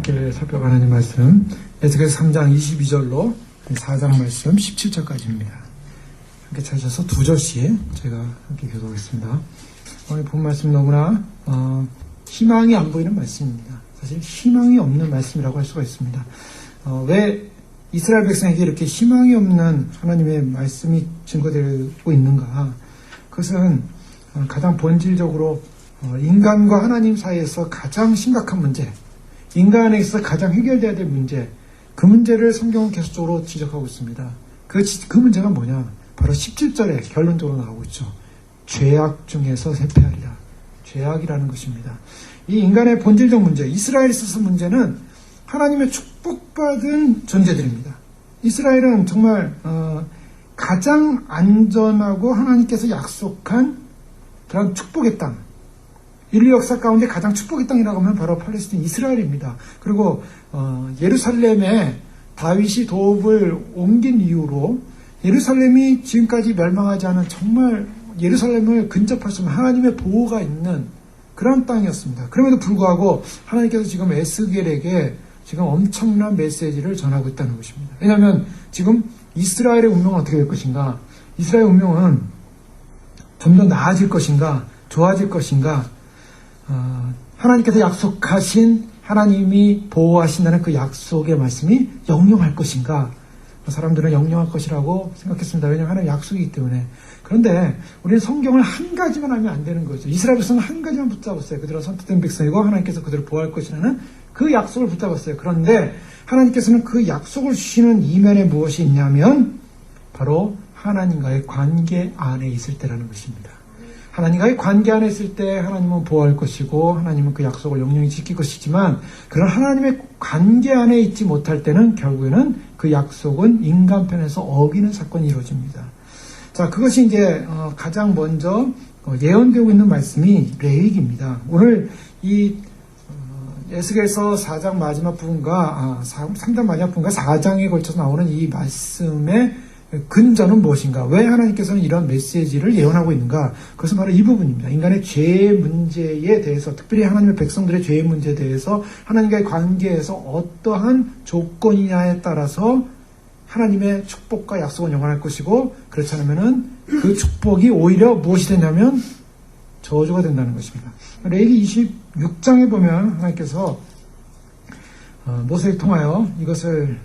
함께 살펴가는 하나님 말씀 에스겔서 3장 22절로 4장 말씀 17절까지입니다. 함께 찾으셔서 두 절씩 제가 함께 교도하겠습니다. 오늘 본 말씀 너무나 희망이 안 보이는 말씀입니다. 사실 희망이 없는 말씀이라고 할 수가 있습니다. 왜 이스라엘 백성에게 이렇게 희망이 없는 하나님의 말씀이 증거되고 있는가? 그것은 가장 본질적으로 인간과 하나님 사이에서 가장 심각한 문제, 인간에게서 가장 해결돼야 될 문제, 그 문제를 성경은 계속적으로 지적하고 있습니다. 그 문제가 뭐냐? 바로 17절에 결론적으로 나오고 있죠. 죄악 중에서 쇠퇴하리라. 죄악이라는 것입니다. 이 인간의 본질적 문제, 이스라엘에 있어서 문제는 하나님의 축복받은 존재들입니다. 이스라엘은 정말 가장 안전하고 하나님께서 약속한 그런 축복의 땅, 인류 역사 가운데 가장 축복의 땅이라고 하면 바로 팔레스타인 이스라엘입니다. 그리고 예루살렘에 다윗이 도읍을 옮긴 이후로 예루살렘이 지금까지 멸망하지 않은 정말 예루살렘을 근접할 수 없는 하나님의 보호가 있는 그런 땅이었습니다. 그럼에도 불구하고 하나님께서 지금 에스겔에게 지금 엄청난 메시지를 전하고 있다는 것입니다. 왜냐하면 지금 이스라엘의 운명은 어떻게 될 것인가? 이스라엘의 운명은 좀 더 나아질 것인가? 좋아질 것인가? 하나님께서 약속하신 하나님이 보호하신다는 그 약속의 말씀이 영영할 것인가? 사람들은 영영할 것이라고 생각했습니다. 왜냐하면 하나님의 약속이기 때문에. 그런데 우리는 성경을 한 가지만 하면 안 되는 거죠. 이스라엘 백성은 한 가지만 붙잡았어요. 그들은 선택된 백성이고 하나님께서 그들을 보호할 것이라는 그 약속을 붙잡았어요. 그런데 하나님께서는 그 약속을 주시는 이면에 무엇이 있냐면 바로 하나님과의 관계 안에 있을 때라는 것입니다. 하나님과의 관계 안에 있을 때 하나님은 보호할 것이고 하나님은 그 약속을 영영히 지킬 것이지만 그런 하나님의 관계 안에 있지 못할 때는 결국에는 그 약속은 인간 편에서 어기는 사건이 이루어집니다. 자, 그것이 이제 가장 먼저 예언되고 있는 말씀이 레위기입니다. 오늘 이 에스겔서 4장 마지막 부분과 3장 마지막 부분과 4장에 걸쳐서 나오는 이 말씀의 근저는 무엇인가? 왜 하나님께서는 이런 메시지를 예언하고 있는가? 그것은 바로 이 부분입니다. 인간의 죄 문제에 대해서, 특별히 하나님의 백성들의 죄 문제에 대해서 하나님과의 관계에서 어떠한 조건이냐에 따라서 하나님의 축복과 약속은 영원할 것이고 그렇지 않으면은 그 축복이 오히려 무엇이 되냐면 저주가 된다는 것입니다. 레위기 26장에 보면 하나님께서 모세를 통하여 이것을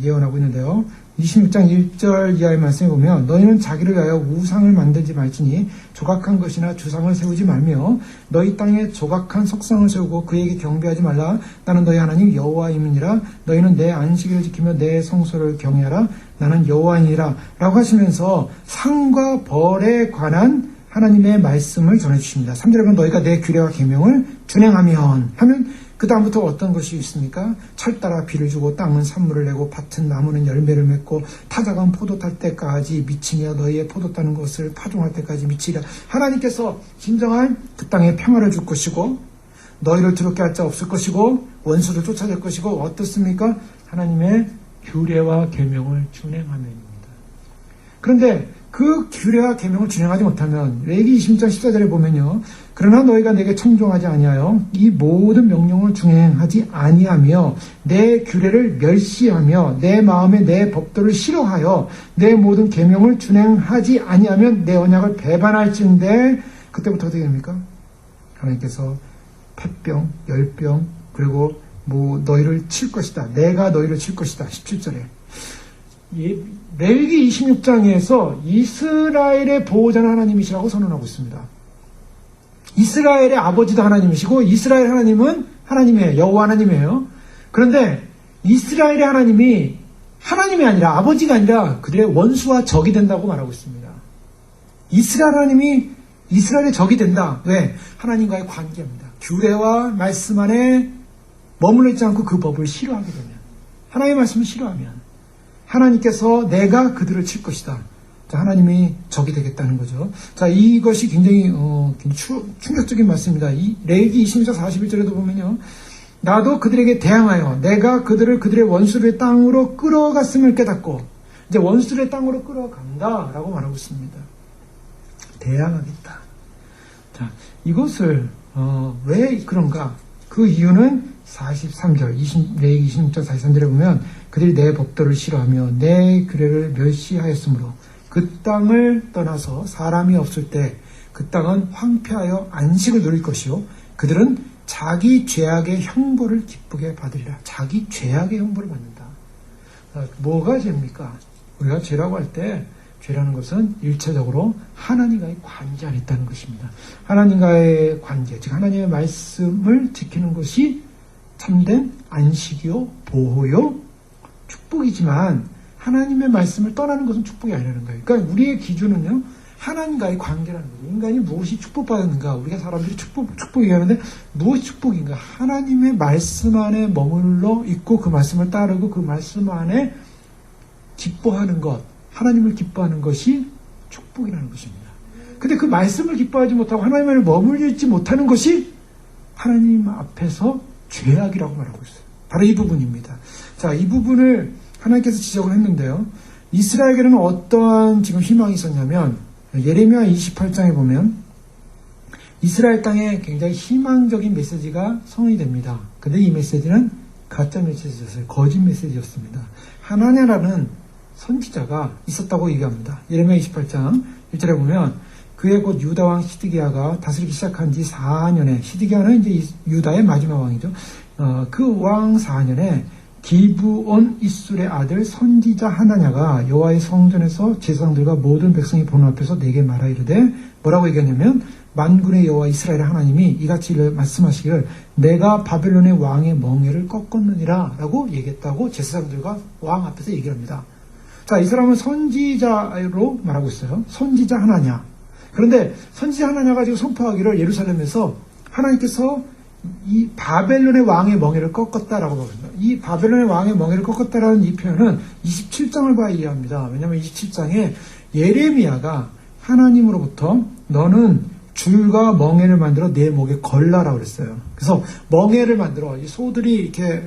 예언하고 있는데요. 26장 1절 이하의 말씀에 보면 너희는 자기를 위하여 우상을 만들지 말지니 조각한 것이나 주상을 세우지 말며 너희 땅에 조각한 석상을 세우고 그에게 경배하지 말라. 나는 너희 하나님 여호와임이니라. 너희는 내 안식일을 지키며 내 성소를 경외하라. 나는 여호와이니라 라고 하시면서 상과 벌에 관한 하나님의 말씀을 전해주십니다. 3절에 보면 너희가 내 규례와 계명을 준행하면 하면 그 다음부터 어떤 것이 있습니까? 철 따라 비를 주고 땅은 산물을 내고 밭은 나무는 열매를 맺고 타작은 포도 탈 때까지 미치며 너희의 포도 따는 것을 파종할 때까지 미치리라. 하나님께서 진정한 그 땅에 평화를 줄 것이고 너희를 두렵게 할 자 없을 것이고 원수를 쫓아낼 것이고 어떻습니까? 하나님의 규례와 계명을 준행하면입니다. 그런데 그 규례와 계명을 준행하지 못하면 레위기 26장 14절에 보면요. 그러나 너희가 내게 청종하지 아니하여 이 모든 명령을 준행하지 아니하며 내 규례를 멸시하며 내 마음에 내 법도를 싫어하여 내 모든 계명을 준행하지 아니하면 내 언약을 배반할진대 그때부터 어떻게 됩니까? 하나님께서 폐병, 열병 그리고 너희를 칠 것이다. 내가 너희를 칠 것이다. 17절에 레위기 26장에서 이스라엘의 보호자는 하나님이시라고 선언하고 있습니다. 이스라엘의 아버지도 하나님이시고 이스라엘 하나님은 하나님이에요. 여호와 하나님이에요. 그런데 이스라엘의 하나님이 하나님이 아니라 아버지가 아니라 그들의 원수와 적이 된다고 말하고 있습니다. 이스라엘 하나님이 이스라엘의 적이 된다. 왜? 하나님과의 관계입니다. 규례와 말씀 안에 머물러 있지 않고 그 법을 싫어하게 되면 하나님의 말씀을 싫어하면 하나님께서 내가 그들을 칠 것이다. 자, 하나님이 적이 되겠다는 거죠. 자, 이것이 굉장히 충격적인 말씀입니다. 이 레위기 26장 41절에도 보면요. 나도 그들에게 대항하여 내가 그들을 그들의 원수의 땅으로 끌어갔음을 깨닫고 이제 원수의 땅으로 끌어간다라고 말하고 있습니다. 대항하겠다. 자, 이것을 왜 그런가? 그 이유는 43절, 레위기 26장 43절에 보면 그들이 내 법도를 싫어하며 내 규례를 멸시하였으므로 그 땅을 떠나서 사람이 없을 때 그 땅은 황폐하여 안식을 누릴 것이요 그들은 자기 죄악의 형벌을 기쁘게 받으리라. 자기 죄악의 형벌을 받는다. 뭐가 죄입니까? 우리가 죄라고 할 때 죄라는 것은 일차적으로 하나님과의 관계 안에 있다는 것입니다. 하나님과의 관계, 즉 하나님의 말씀을 지키는 것이 참된 안식이요, 보호요, 축복이지만 하나님의 말씀을 떠나는 것은 축복이 아니라는 거예요. 그러니까 우리의 기준은요, 하나님과의 관계라는 거죠. 인간이 무엇이 축복받았는가? 우리가 사람들이 축복 얘기하는데 무엇이 축복인가? 하나님의 말씀 안에 머물러 있고 그 말씀을 따르고 그 말씀 안에 기뻐하는 것, 하나님을 기뻐하는 것이 축복이라는 것입니다. 근데 그 말씀을 기뻐하지 못하고 하나님 안에 머물러 있지 못하는 것이 하나님 앞에서 죄악이라고 말하고 있어요. 바로 이 부분입니다. 자, 이 부분을 하나님께서 지적을 했는데요. 이스라엘에게는 어떠한 지금 희망이 있었냐면 예레미야 28장에 보면 이스라엘 땅에 굉장히 희망적인 메시지가 성이 됩니다. 근데 이 메시지는 가짜 메시지였어요. 거짓 메시지였습니다. 하나냐라는 선지자가 있었다고 얘기합니다. 예레미야 28장 1절에 보면 그의 곧 유다 왕 시드기야가 다스리기 시작한 지 4년에, 시드기야는 이제 유다의 마지막 왕이죠. 그 왕 4년에 기브온 이술의 아들 선지자 하나냐가 여호와의 성전에서 제사장들과 모든 백성이 보는 앞에서 내게 말하 이르되, 뭐라고 얘기했냐면 만군의 여호와 이스라엘의 하나님이 이같이 말씀하시기를 내가 바벨론의 왕의 멍에를 꺾었느니라 라고 얘기했다고 제사장들과 왕 앞에서 얘기를 합니다. 자, 이 사람은 선지자로 말하고 있어요. 선지자 하나냐. 그런데 선지자 하나냐가 지금 선포하기를 예루살렘에서 하나님께서 이 바벨론의 왕의 멍에를 꺾었다라고 말합니다. 이 바벨론의 왕의 멍에를 꺾었다라는 이 표현은 27장을 봐야 이해합니다. 왜냐하면 27장에 예레미야가 하나님으로부터 너는 줄과 멍에를 만들어 내 목에 걸라라고 그랬어요. 그래서 멍에를 만들어 이 소들이 이렇게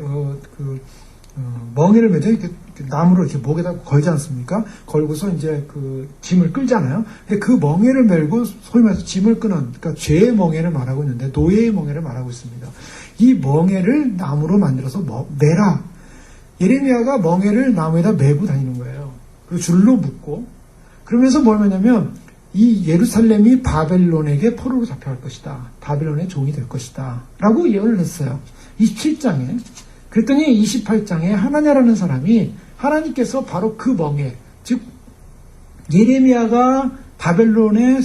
멍에를 매죠. 이렇게 나무로 이렇게 목에다 걸지 않습니까? 걸고서 이제 그 짐을 끌잖아요. 근데 그 멍에를 메고 소위 말해서 짐을 끄는, 그러니까 죄의 멍에를 말하고 있는데 노예의 멍에를 말하고 있습니다. 이 멍에를 나무로 만들어서 매라. 예레미야가 멍에를 나무에다 메고 다니는 거예요. 그리고 줄로 묶고, 그러면서 뭘 하냐면 이 예루살렘이 바벨론에게 포로로 잡혀갈 것이다. 바벨론의 종이 될 것이다. 라고 예언을 했어요. 27장에. 그랬더니 28장에 하나냐라는 사람이 하나님께서 바로 그 멍에, 즉 예레미야가 바벨론에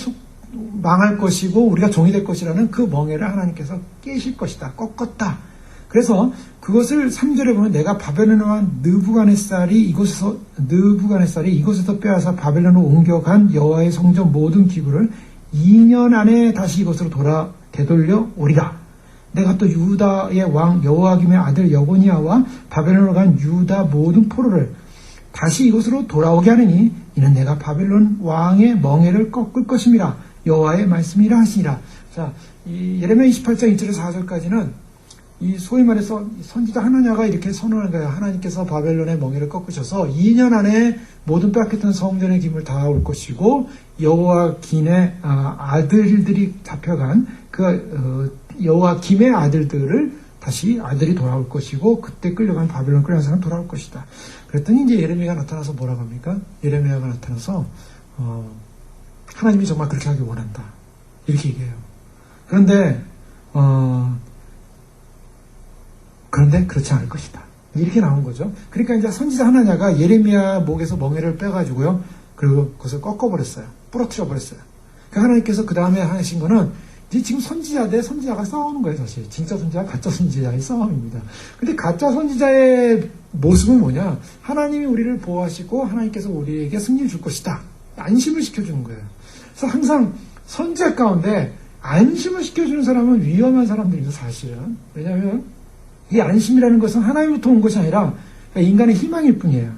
망할 것이고 우리가 종이 될 것이라는 그 멍에를 하나님께서 깨실 것이다. 꺾었다. 그래서 그것을 3절에 보면 내가 바벨론의 왕 느부갓네살이 이곳에서 빼앗아 바벨론으로 옮겨간 여호와의 성전 모든 기구를 2년 안에 다시 이곳으로 되돌려 오리라. 내가 또 유다의 왕 여호아김의 아들 여고니아와 바벨론으로 간 유다 모든 포로를 다시 이곳으로 돌아오게 하느니 이는 내가 바벨론 왕의 멍에를 꺾을 것임이라. 여호와의 말씀이라 하시니라. 자, 이 예레미야 28장 1절에서 4절까지는 이 소위 말해서 선지자 하나냐가 이렇게 선언한 거예요. 하나님께서 바벨론의 멍에를 꺾으셔서 2년 안에 모든 빼앗겼던 성전의 김을 다 올 것이고 여호와김의 아들들이 잡혀간 여호와김의 아들들을 다시 아들이 돌아올 것이고 그때 끌려간 바벨론 끌려간 사람 돌아올 것이다. 그랬더니 이제 예레미야가 나타나서 뭐라고 합니까? 예레미야가 나타나서 하나님이 정말 그렇게 하길 원한다. 이렇게 얘기해요. 그런데 그렇지 않을 것이다. 이렇게 나온 거죠. 그러니까 이제 선지자 하나냐가 예레미야 목에서 멍에를 빼가지고요. 그리고 그것을 꺾어버렸어요. 부러뜨려 버렸어요. 그러니까 하나님께서 그 다음에 하신 거는 지금 선지자 대 선지자가 싸우는 거예요, 사실. 진짜 선지자, 가짜 선지자의 싸움입니다. 근데 가짜 선지자의 모습은 뭐냐? 하나님이 우리를 보호하시고 하나님께서 우리에게 승리를 줄 것이다. 안심을 시켜주는 거예요. 그래서 항상 선지자 가운데 안심을 시켜주는 사람은 위험한 사람들입니다, 사실은. 왜냐하면 이 안심이라는 것은 하나님부터 온 것이 아니라 인간의 희망일 뿐이에요.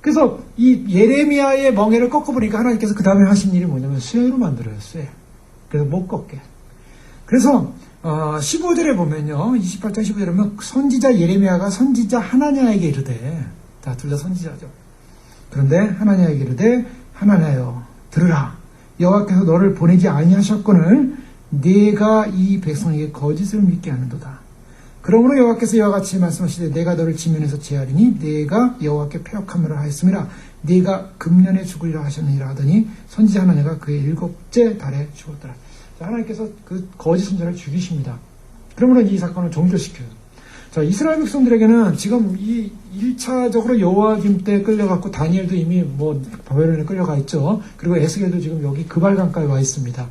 그래서 이 예레미야의 멍에를 꺾어버리니까 하나님께서 그 다음에 하신 일이 뭐냐면 쇠로 만들어요, 쇠. 그래서 못 꺾게. 그래서 15절에 보면요. 28장 15절에 보면 선지자 예레미야가 선지자 하나냐에게 이르되, 다 둘 다 선지자죠. 그런데 하나냐에게 이르되 하나냐여 들으라. 여호와께서 너를 보내지 아니하셨거늘 네가 이 백성에게 거짓을 믿게 하는도다. 그러므로 여호와께서 이와 같이 말씀하시되 내가 너를 지면에서 제하리니 내가 여호와께 패역함을 하였음이라 네가 금년에 죽으리라 하셨느니라 하더니 선지자 하나니가 그의 7째 달에 죽었더라. 자, 하나님께서 그 거짓 선지자를 죽이십니다. 그러므로 이 사건을 종결시켜요. 자, 이스라엘 백성들에게는 지금 이 1차적으로 여호와김 때 끌려갔고 다니엘도 이미 바벨론에 끌려가 있죠. 그리고 에스겔도 지금 여기 그발강가에 와 있습니다.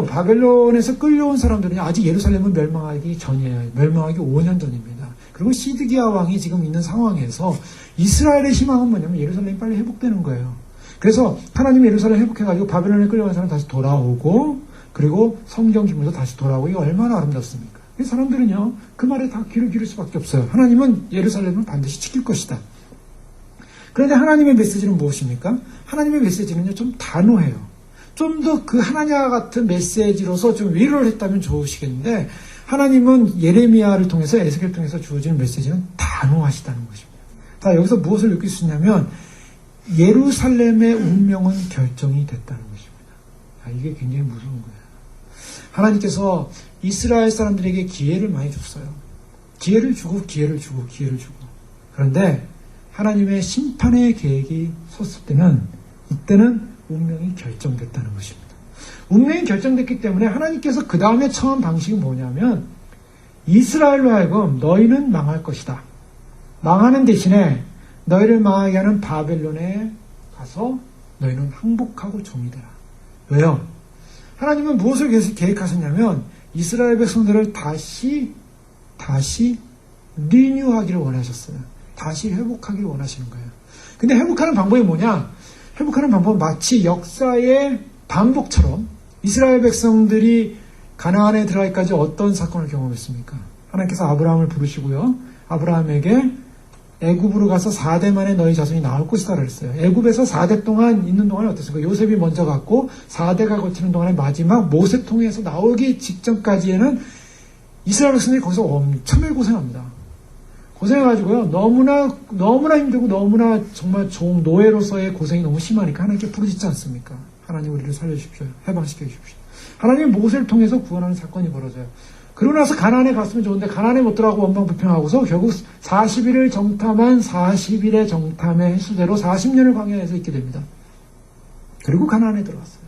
바벨론에서 끌려온 사람들은 아직 예루살렘은 멸망하기 전이에요. 멸망하기 5년 전입니다. 그리고 시드기야 왕이 지금 있는 상황에서 이스라엘의 희망은 뭐냐면 예루살렘이 빨리 회복되는 거예요. 그래서 하나님이 예루살렘 회복해가지고 바벨론에 끌려간 사람 다시 돌아오고 그리고 성경 기물도 다시 돌아오고 이거 얼마나 아름답습니까? 이 사람들은요 그 말에 다 귀를 기울일 수밖에 없어요. 하나님은 예루살렘을 반드시 지킬 것이다. 그런데 하나님의 메시지는 무엇입니까? 하나님의 메시지는요 좀 단호해요. 좀 더 그 하나님과 같은 메시지로서 좀 위로를 했다면 좋으시겠는데 하나님은 예레미야를 통해서 에스겔을 통해서 주어지는 메시지는 단호하시다는 것입니다. 자, 여기서 무엇을 느낄 수 있냐면 예루살렘의 운명은 결정이 됐다는 것입니다. 자, 이게 굉장히 무서운 거예요. 하나님께서 이스라엘 사람들에게 기회를 많이 줬어요. 기회를 주고 그런데 하나님의 심판의 계획이 섰을 때는 이때는 운명이 결정됐다는 것입니다. 운명이 결정됐기 때문에 하나님께서 그 다음에 처한 방식이 뭐냐면 이스라엘로 하여금 너희는 망할 것이다. 망하는 대신에 너희를 망하게 하는 바벨론에 가서 너희는 항복하고 종이 되라. 왜요? 하나님은 무엇을 계획하셨냐면 이스라엘 백성들을 다시 리뉴하기를 원하셨어요. 다시 회복하기를 원하시는 거예요. 근데 회복하는 방법이 뭐냐? 회복하는 방법은 마치 역사의 반복처럼 이스라엘 백성들이 가나안에 들어가기까지 어떤 사건을 경험했습니까? 하나님께서 아브라함을 부르시고요. 아브라함에게 애굽으로 가서 4대 만에 너희 자손이 나올 것이다 그랬어요. 애굽에서 4대 동안 있는 동안에 어땠습니까? 요셉이 먼저 갔고 4대가 거치는 동안에 마지막 모세 통해서 나오기 직전까지에는 이스라엘 백성들이 거기서 엄청나게 고생합니다. 고생해가지고요. 너무나 힘들고 너무나 정말 노예로서의 고생이 너무 심하니까 하나님께 부르짖지 않습니까? 하나님 우리를 살려주십시오. 해방시켜 주십시오. 하나님 모세를 통해서 구원하는 사건이 벌어져요. 그러고 나서 가나안에 갔으면 좋은데 가나안에 못 들어가고 원방불평하고서 결국 40일을 정탐한 40일의 정탐의 수대로 40년을 광야에서 있게 됩니다. 그리고 가나안에 들어갔어요.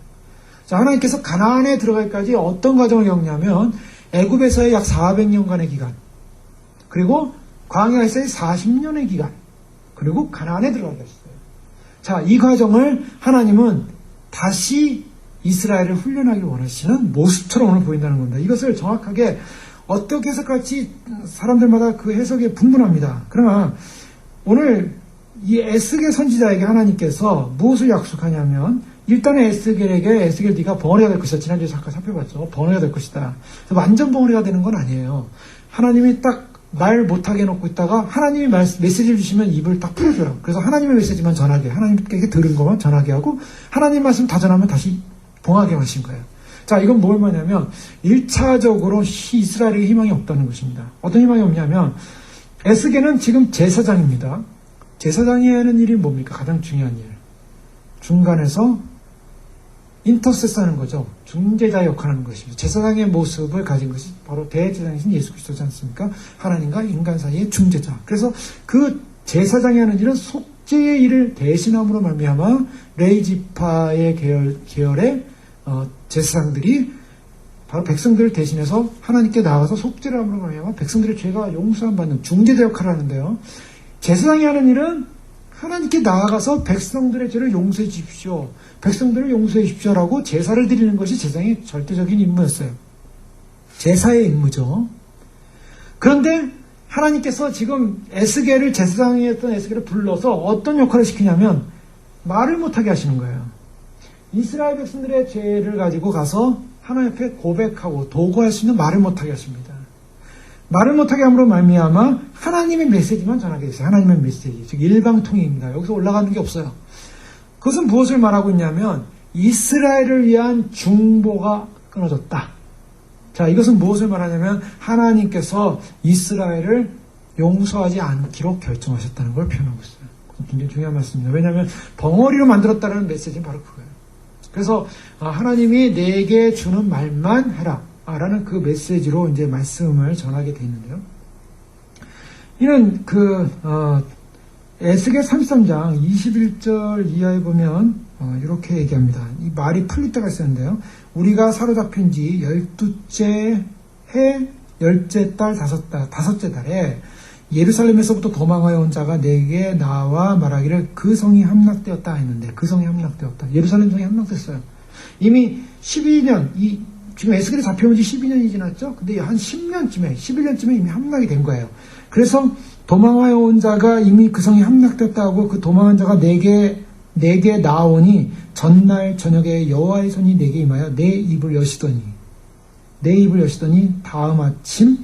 자, 하나님께서 가나안에 들어갈까지 어떤 과정을 겪냐면 애굽에서의 약 400년간의 기간, 그리고 광야에서의 40년의 기간, 그리고 가나안에 들어가게 했어요. 자, 이 과정을 하나님은 다시 이스라엘을 훈련하기를 원하시는 모습처럼 오늘 보인다는 겁니다. 이것을 정확하게 어떻게 해석할지 사람들마다 그 해석이 분분합니다. 그러나 오늘 이 에스겔 선지자에게 하나님께서 무엇을 약속하냐면 일단은 에스겔에게 네가 벙어리가 될 것이다. 지난주에 잠깐 살펴봤죠. 벙어리가 될 것이다. 완전 벙어리가 되는 건 아니에요. 하나님이 딱 말 못하게 해놓고 있다가 하나님이 메시지를 주시면 입을 딱 풀어줘요. 그래서 하나님의 메시지만 전하게, 하나님께 들은 것만 전하게 하고 하나님 말씀 다 전하면 다시 봉하게 하신 거예요. 자, 이건 뭘 말하냐면 1차적으로 이스라엘에게 희망이 없다는 것입니다. 어떤 희망이 없냐면 에스겔은 지금 제사장입니다. 제사장이 하는 일이 뭡니까? 가장 중요한 일. 중간에서 인터세스 하는 거죠. 중재자 역할을 하는 것입니다. 제사장의 모습을 가진 것이 바로 대제사장이신 예수 그리스도지 않습니까? 하나님과 인간 사이의 중재자. 그래서 그 제사장이 하는 일은 속죄의 일을 대신함으로 말미암아 레이지파의 계열의 제사장들이 바로 백성들을 대신해서 하나님께 나가서 속죄를 함으로 말미암아 백성들의 죄가 용서함 받는 중재자 역할을 하는데요. 제사장이 하는 일은 하나님께 나아가서 백성들의 죄를 용서해 주십시오. 백성들을 용서해 주십시오라고 제사를 드리는 것이 제사장의 절대적인 임무였어요. 제사의 임무죠. 그런데 하나님께서 지금 에스겔을 제사장이었던 에스겔을 불러서 어떤 역할을 시키냐면 말을 못하게 하시는 거예요. 이스라엘 백성들의 죄를 가지고 가서 하나님 앞에 고백하고 도구할 수 있는 말을 못하게 하십니다. 말을 못하게 함으로 말미암아 하나님의 메시지만 전하게 됐어요. 하나님의 메시지, 즉 일방통행입니다. 여기서 올라가는 게 없어요. 그것은 무엇을 말하고 있냐면 이스라엘을 위한 중보가 끊어졌다. 자, 이것은 무엇을 말하냐면 하나님께서 이스라엘을 용서하지 않기로 결정하셨다는 걸 표현하고 있어요. 굉장히 중요한 말씀입니다. 왜냐하면 벙어리로 만들었다는 메시지는 바로 그거예요. 그래서 하나님이 내게 주는 말만 해라. 라는 그 메시지로 이제 말씀을 전하게 되어 있는데요. 이는 에스겔 33장 21절 이하에 보면 이렇게 얘기합니다. 이 말이 풀릴 때가 있었는데요. 우리가 사로잡힌 지 12째 해 10째 달 다섯째 달에 예루살렘에서부터 도망하여 온 자가 내게 나와 말하기를 그 성이 함락되었다 했는데, 그 성이 함락되었다. 예루살렘 성이 함락됐어요. 이미 12년, 지금 에스겔이 잡혀온 지 12년이 지났죠? 근데 한 10년쯤에, 11년쯤에 이미 함락이 된 거예요. 그래서 도망하여 온 자가 이미 그 성이 함락됐다고, 그 도망한 자가 내게 나오니 전날 저녁에 여호와의 손이 내게 임하여 내 입을 여시더니 다음 아침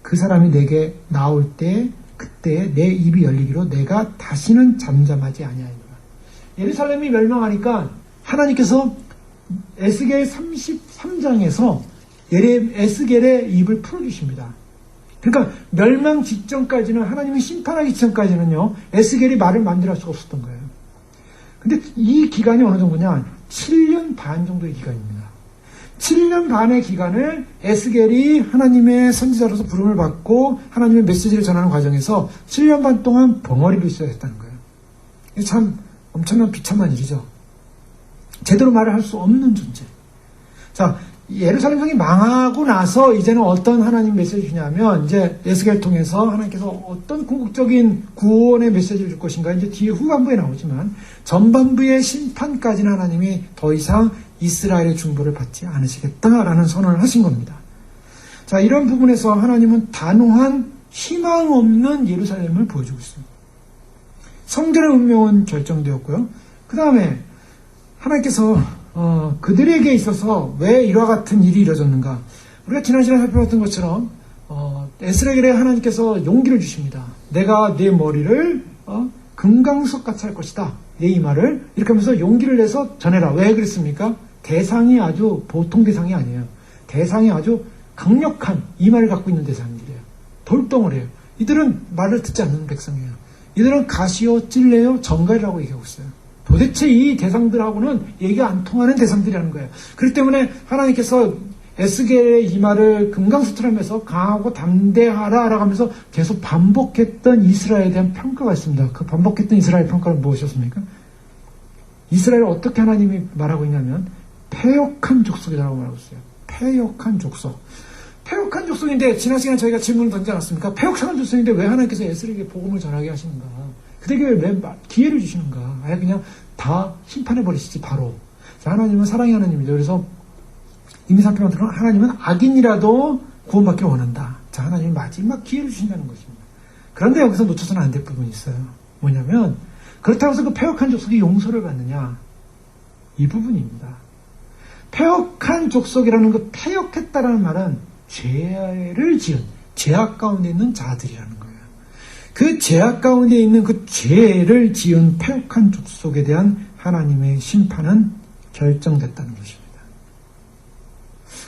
그 사람이 내게 나올 때 그때 내 입이 열리기로 내가 다시는 잠잠하지 아니하리라. 예루살렘이 멸망하니까 하나님께서 에스겔 33장에서 에스겔의 입을 풀어주십니다. 그러니까 멸망 직전까지는, 하나님이 심판하기 직전까지는요, 에스겔이 말을 만들할 수가 없었던 거예요. 근데 이 기간이 어느 정도냐? 7년 반 정도의 기간입니다. 7년 반의 기간을 에스겔이 하나님의 선지자로서 부름을 받고 하나님의 메시지를 전하는 과정에서 7년 반 동안 벙어리로 있어야 했다는 거예요. 이게 참 엄청난 비참한 일이죠. 제대로 말을 할 수 없는 존재. 자, 예루살렘 성이 망하고 나서 이제는 어떤 하나님 메시지냐면, 이제 에스겔 통해서 하나님께서 어떤 궁극적인 구원의 메시지를 줄 것인가, 이제 뒤에 후반부에 나오지만, 전반부의 심판까지는 하나님이 더 이상 이스라엘의 중보를 받지 않으시겠다라는 선언을 하신 겁니다. 자, 이런 부분에서 하나님은 단호한 희망 없는 예루살렘을 보여주고 있습니다. 성전의 운명은 결정되었고요. 그 다음에 하나님께서 그들에게 있어서 왜 이와 같은 일이 이루어졌는가? 우리가 지난 시간에 살펴봤던 것처럼 에스겔에 하나님께서 용기를 주십니다. 내가 내 머리를 금강석 같이 할 것이다. 내 이 말을 이렇게 하면서 용기를 내서 전해라. 왜 그랬습니까? 대상이 아주 보통 대상이 아니에요. 대상이 아주 강력한 이 말을 갖고 있는 대상들이에요. 돌덩어리예요. 이들은 말을 듣지 않는 백성이에요. 이들은 가시요 찔레요 정갈이라고 얘기하고 있어요. 도대체 이 대상들하고는 얘기가 안 통하는 대상들이라는 거예요. 그렇기 때문에 하나님께서 에스겔의 이 말을 금강수틀하면서 강하고 담대하라라고 하면서 계속 반복했던 이스라엘에 대한 평가가 있습니다. 그 반복했던 이스라엘 평가는 무엇이었습니까? 이스라엘을 어떻게 하나님이 말하고 있냐면 패역한 족속이라고 말하고 있어요. 패역한 족속. 패역한 족속인데 지난 시간에 저희가 질문을 던지지 않았습니까? 패역한 족속인데 왜 하나님께서 에스겔에게 복음을 전하게 하시는가? 그들에게 왜 기회를 주시는가? 아예 그냥 다 심판해버리시지 바로. 자, 하나님은 사랑의 하나님이죠. 그래서 이미 살펴봤던 하나님은 악인이라도 구원받기를 원한다. 자, 하나님이 마지막 기회를 주신다는 것입니다. 그런데 여기서 놓쳐서는 안 될 부분이 있어요. 뭐냐면 그렇다고 해서 그 패역한 족속이 용서를 받느냐? 이 부분입니다. 패역한 족속이라는 그 패역했다라는 말은 죄를 지은, 죄악 가운데 있는 자들이라는 거예요. 그 죄악 가운데 있는 그 죄를 지은 패역한 족속에 대한 하나님의 심판은 결정됐다는 것입니다.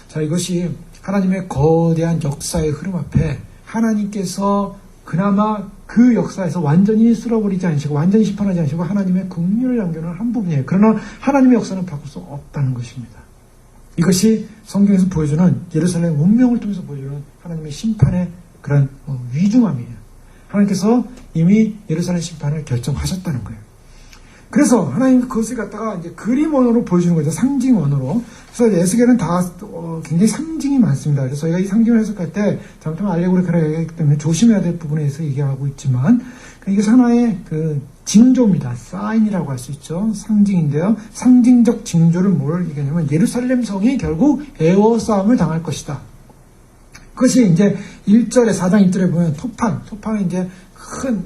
자, 이것이 하나님의 거대한 역사의 흐름 앞에 하나님께서 그나마 그 역사에서 완전히 쓸어버리지 않으시고 완전히 심판하지 않으시고 하나님의 긍휼을 남겨놓은 한 부분이에요. 그러나 하나님의 역사는 바꿀 수 없다는 것입니다. 이것이 성경에서 보여주는 예루살렘 운명을 통해서 보여주는 하나님의 심판의 그런 위중함이에요. 하나님께서 이미 예루살렘 심판을 결정하셨다는 거예요. 그래서 하나님 그것을 갖다가 이제 그림 언어로 보여주는 거죠. 상징 언어로. 그래서 에스겔은 다 굉장히 상징이 많습니다. 그래서 저희가 이 상징을 해석할 때 잘못하면 알레고리카라고 얘기하기 때문에 조심해야 될 부분에 대해서 얘기하고 있지만 이게 하나의 그 징조입니다. 사인이라고 할 수 있죠. 상징인데요. 상징적 징조를 뭘 얘기하냐면 예루살렘 성이 결국 애워싸움을 당할 것이다. 그것이 이제 1절에 4장 1절에 보면 토판은 이제 큰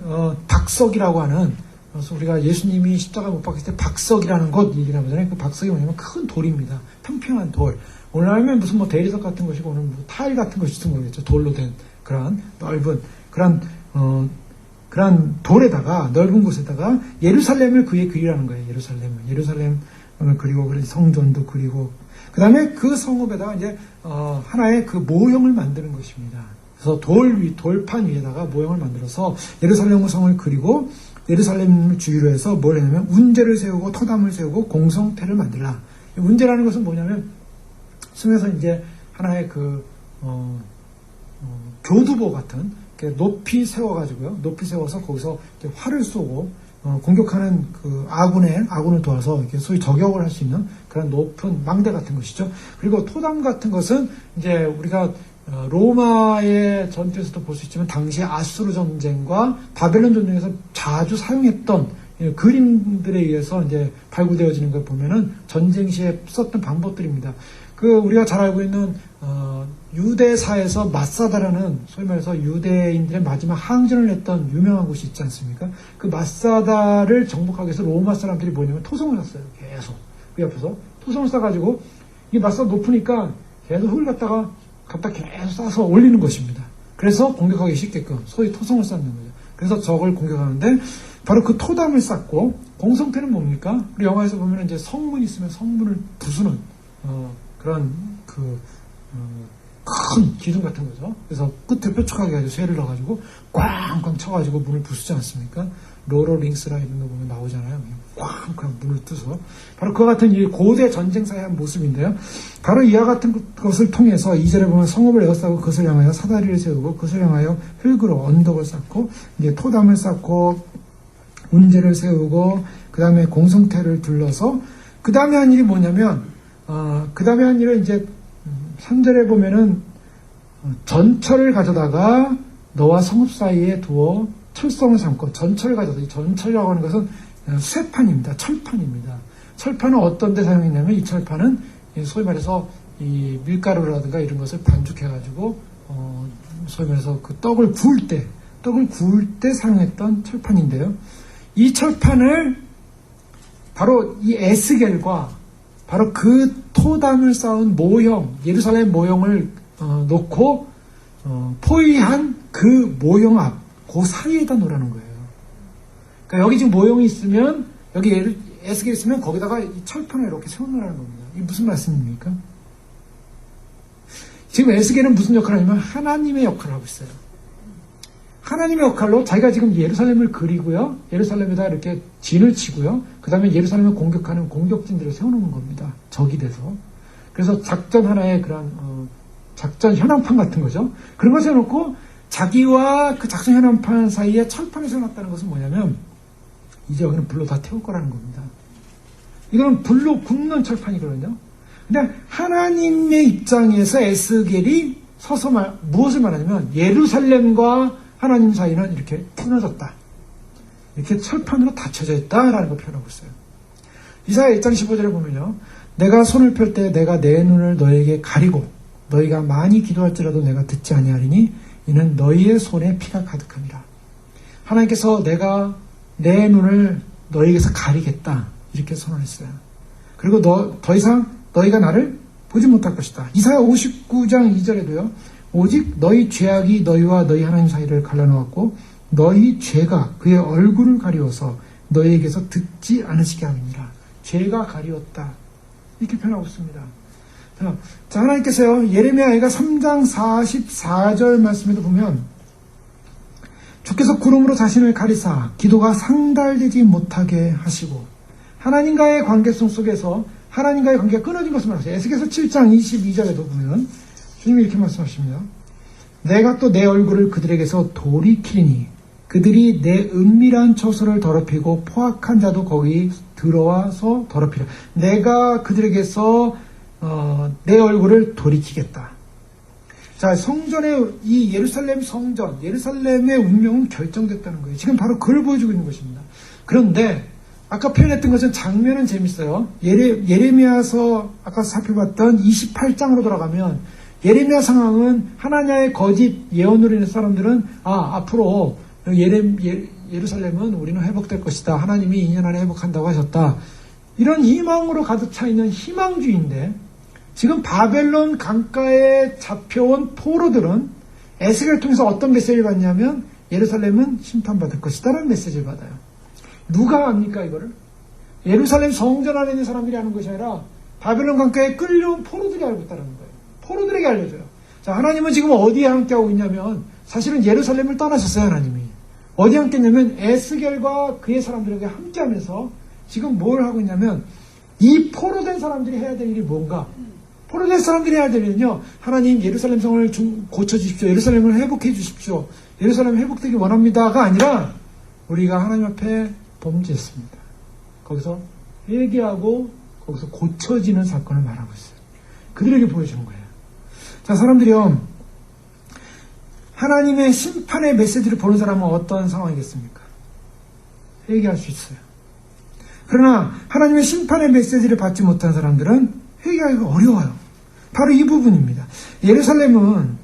박석이라고 하는, 그래서 우리가 예수님이 십자가 못 박혔을 때 박석이라는 것 얘기를 하잖아요. 그 박석이 뭐냐면 큰 돌입니다. 평평한 돌. 오늘 알면 무슨 뭐 대리석 같은 것이고 오늘 뭐 타일 같은 것일지 모르겠죠. 돌로 된 그런 넓은 그런 돌에다가 넓은 곳에다가 예루살렘을 그에 그리라는 거예요. 예루살렘을 그리고 성전도 그리고 그 다음에 그 성읍에다가 이제 하나의 그 모형을 만드는 것입니다. 그래서 돌판 위에다가 모형을 만들어서 예루살렘 성을 그리고 예루살렘을 주위로 해서 뭘 했냐면 운제를 세우고 터담을 세우고 공성태를 만들라. 운제라는 것은 뭐냐면 성에서 이제 하나의 교두보 같은 높이 세워가지고요. 높이 세워서 거기서 활을 쏘고 공격하는 아군을 도와서 이렇게 소위 저격을 할 수 있는 그런 높은 망대 같은 것이죠. 그리고 토담 같은 것은 이제 우리가 로마의 전투에서도 볼 수 있지만 당시 아수르 전쟁과 바벨론 전쟁에서 자주 사용했던 그림들에 의해서 이제 발굴되어지는 걸 보면은 전쟁 시에 썼던 방법들입니다. 우리가 잘 알고 있는 유대사에서 마사다라는 소위 말해서 유대인들의 마지막 항전을 했던 유명한 곳이 있지 않습니까? 그 마사다를 정복하기 위해서 로마 사람들이 뭐냐면 토성을 쐈어요. 계속 그 옆에서 토성을 쏴가지고 이 마사다 높으니까 계속 흙을 갖다 계속 쏴서 올리는 것입니다. 그래서 공격하기 쉽게끔 소위 토성을 쌓는 거죠. 그래서 적을 공격하는데 바로 그 토담을 쌓고 공성태는 뭡니까? 우리 영화에서 보면 이제 성문이 있으면 성문을 부수는 그런 큰 기둥 같은 거죠. 그래서 끝에 뾰족하게 가지고 쇠를 넣어가지고 꽝꽝 쳐가지고 문을 부수지 않습니까? 로로 링스라 이런 거 보면 나오잖아요. 꽝꽝 문을 뚫어서 바로 그와 같은 이 고대 전쟁사의 한 모습인데요. 바로 이와 같은 것을 통해서 2절에 보면 성읍을 에워싸고 그것을 향하여 사다리를 세우고 그것을 향하여 흙으로 언덕을 쌓고 이제 토담을 쌓고 운제를 세우고 그 다음에 공성태를 둘러서 그 다음에 한 일이 뭐냐면 그 다음에 한 일은 이제 3절에 보면은 전철을 가져다가 너와 성읍 사이에 두어 철성을 삼고 전철을 가져다 이 전철이라고 하는 것은 쇠판입니다. 철판입니다. 철판은 어떤 데 사용했냐면 이 철판은 소위 말해서 이 밀가루라든가 이런 것을 반죽해가지고 소위 말해서 그 떡을 구울 때 사용했던 철판인데요. 이 철판을 바로 이 에스겔과 바로 그 토담을 쌓은 모형, 예루살렘 모형을 놓고 포위한 그 모형 앞, 그 사이에다 놓으라는 거예요. 그러니까 여기 지금 모형이 있으면, 여기 에스겔 있으면 거기다가 이 철판을 이렇게 세워놓으라는 겁니다. 이게 무슨 말씀입니까? 지금 에스겔은 무슨 역할을 하냐면 하나님의 역할을 하고 있어요. 하나님의 역할로 자기가 지금 예루살렘을 그리고요. 예루살렘에다 이렇게 진을 치고요. 그 다음에 예루살렘을 공격하는 공격진들을 세워놓는 겁니다. 적이 돼서. 그래서 작전 하나의 그런 작전 현황판 같은 거죠. 그런 걸 세워놓고 자기와 그 작전 현황판 사이에 철판을 세워놨다는 것은 뭐냐면 이제 여기는 불로 다 태울 거라는 겁니다. 이거는 불로 굽는 철판이거든요. 근데 하나님의 입장에서 에스겔이 서서 무엇을 말하냐면 예루살렘과 하나님 사이는 이렇게 끊어졌다. 이렇게 철판으로 닫혀져 있다라는 걸 표현하고 있어요. 이사야 1장 15절에 보면요. 내가 손을 펼 때 내가 내 눈을 너에게 가리고 너희가 많이 기도할지라도 내가 듣지 아니하리니 이는 너희의 손에 피가 가득함이라. 하나님께서 내가 내 눈을 너희에게서 가리겠다. 이렇게 선언했어요. 그리고 더 이상 너희가 나를 보지 못할 것이다. 이사야 59장 2절에도요. 오직 너희 죄악이 너희와 너희 하나님 사이를 갈라놓았고 너희 죄가 그의 얼굴을 가리워서 너희에게서 듣지 않으시게 함이니라. 죄가 가리웠다. 이렇게 표현하고 있습니다. 자, 하나님께서요. 예레미야가 3장 44절 말씀에도 보면 주께서 구름으로 자신을 가리사 기도가 상달되지 못하게 하시고 하나님과의 관계성 속에서 하나님과의 관계가 끊어진 것을 말하세요. 에스겔서 7장 22절에도 보면 주님이 이렇게 말씀하십니다. 내가 또 내 얼굴을 그들에게서 돌이키리니 그들이 내 은밀한 처소를 더럽히고 포악한 자도 거기 들어와서 더럽히라. 내가 그들에게서 내 얼굴을 돌이키겠다. 자, 성전의 이 예루살렘 성전, 예루살렘의 운명은 결정됐다는 거예요. 지금 바로 그걸 보여주고 있는 것입니다. 그런데 아까 표현했던 것은 장면은 재밌어요. 예레미야서 아까 살펴봤던 28장으로 돌아가면 예레미야 상황은 하나님의 거짓 예언으로 인해서 사람들은 앞으로 예루살렘은 우리는 회복될 것이다. 하나님이 2년 안에 회복한다고 하셨다. 이런 희망으로 가득 차 있는 희망주의인데 지금 바벨론 강가에 잡혀온 포로들은 에스겔을 통해서 어떤 메시지를 받냐면 예루살렘은 심판받을 것이다 라는 메시지를 받아요. 누가 압니까 이거를? 예루살렘 성전 안에 있는 사람들이 아는 것이 아니라 바벨론 강가에 끌려온 포로들이 알고 있다는 거예요. 포로들에게 알려줘요. 자, 하나님은 지금 어디에 함께하고 있냐면 사실은 예루살렘을 떠나셨어요. 하나님이. 어디에 함께 있냐면 에스겔과 그의 사람들에게 함께하면서 지금 뭘 하고 있냐면 이 포로된 사람들이 해야 될 일이 뭔가 포로될 사람들이 해야 되면요, 하나님 예루살렘 성을 고쳐주십시오. 예루살렘을 회복해 주십시오. 예루살렘 회복되기 원합니다가 아니라 우리가 하나님 앞에 범죄했습니다. 거기서 회개하고 거기서 고쳐지는 사건을 말하고 있어요. 그들에게 보여주는 거예요. 자, 사람들이요, 하나님의 심판의 메시지를 보는 사람은 어떤 상황이겠습니까? 회개할 수 있어요. 그러나 하나님의 심판의 메시지를 받지 못한 사람들은 회개하기가 어려워요. 바로 이 부분입니다. 예루살렘은,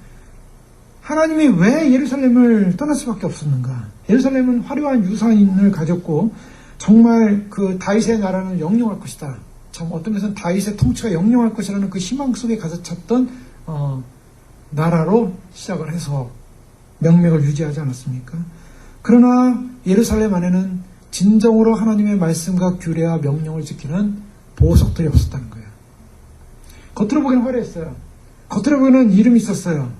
하나님이 왜 예루살렘을 떠날 수밖에 없었는가? 예루살렘은 화려한 유산을 가졌고 정말 그 다윗의 나라는 영영할 것이다. 참 어떤 면에서는 다윗의 통치가 영영할 것이라는 그 희망 속에 가득 찼던 나라로 시작을 해서 명맥을 유지하지 않았습니까? 그러나 예루살렘 안에는 진정으로 하나님의 말씀과 규례와 명령을 지키는 보석들이 없었다는 거예요. 겉으로 보기에는 화려했어요. 겉으로 보기에는 이름이 있었어요.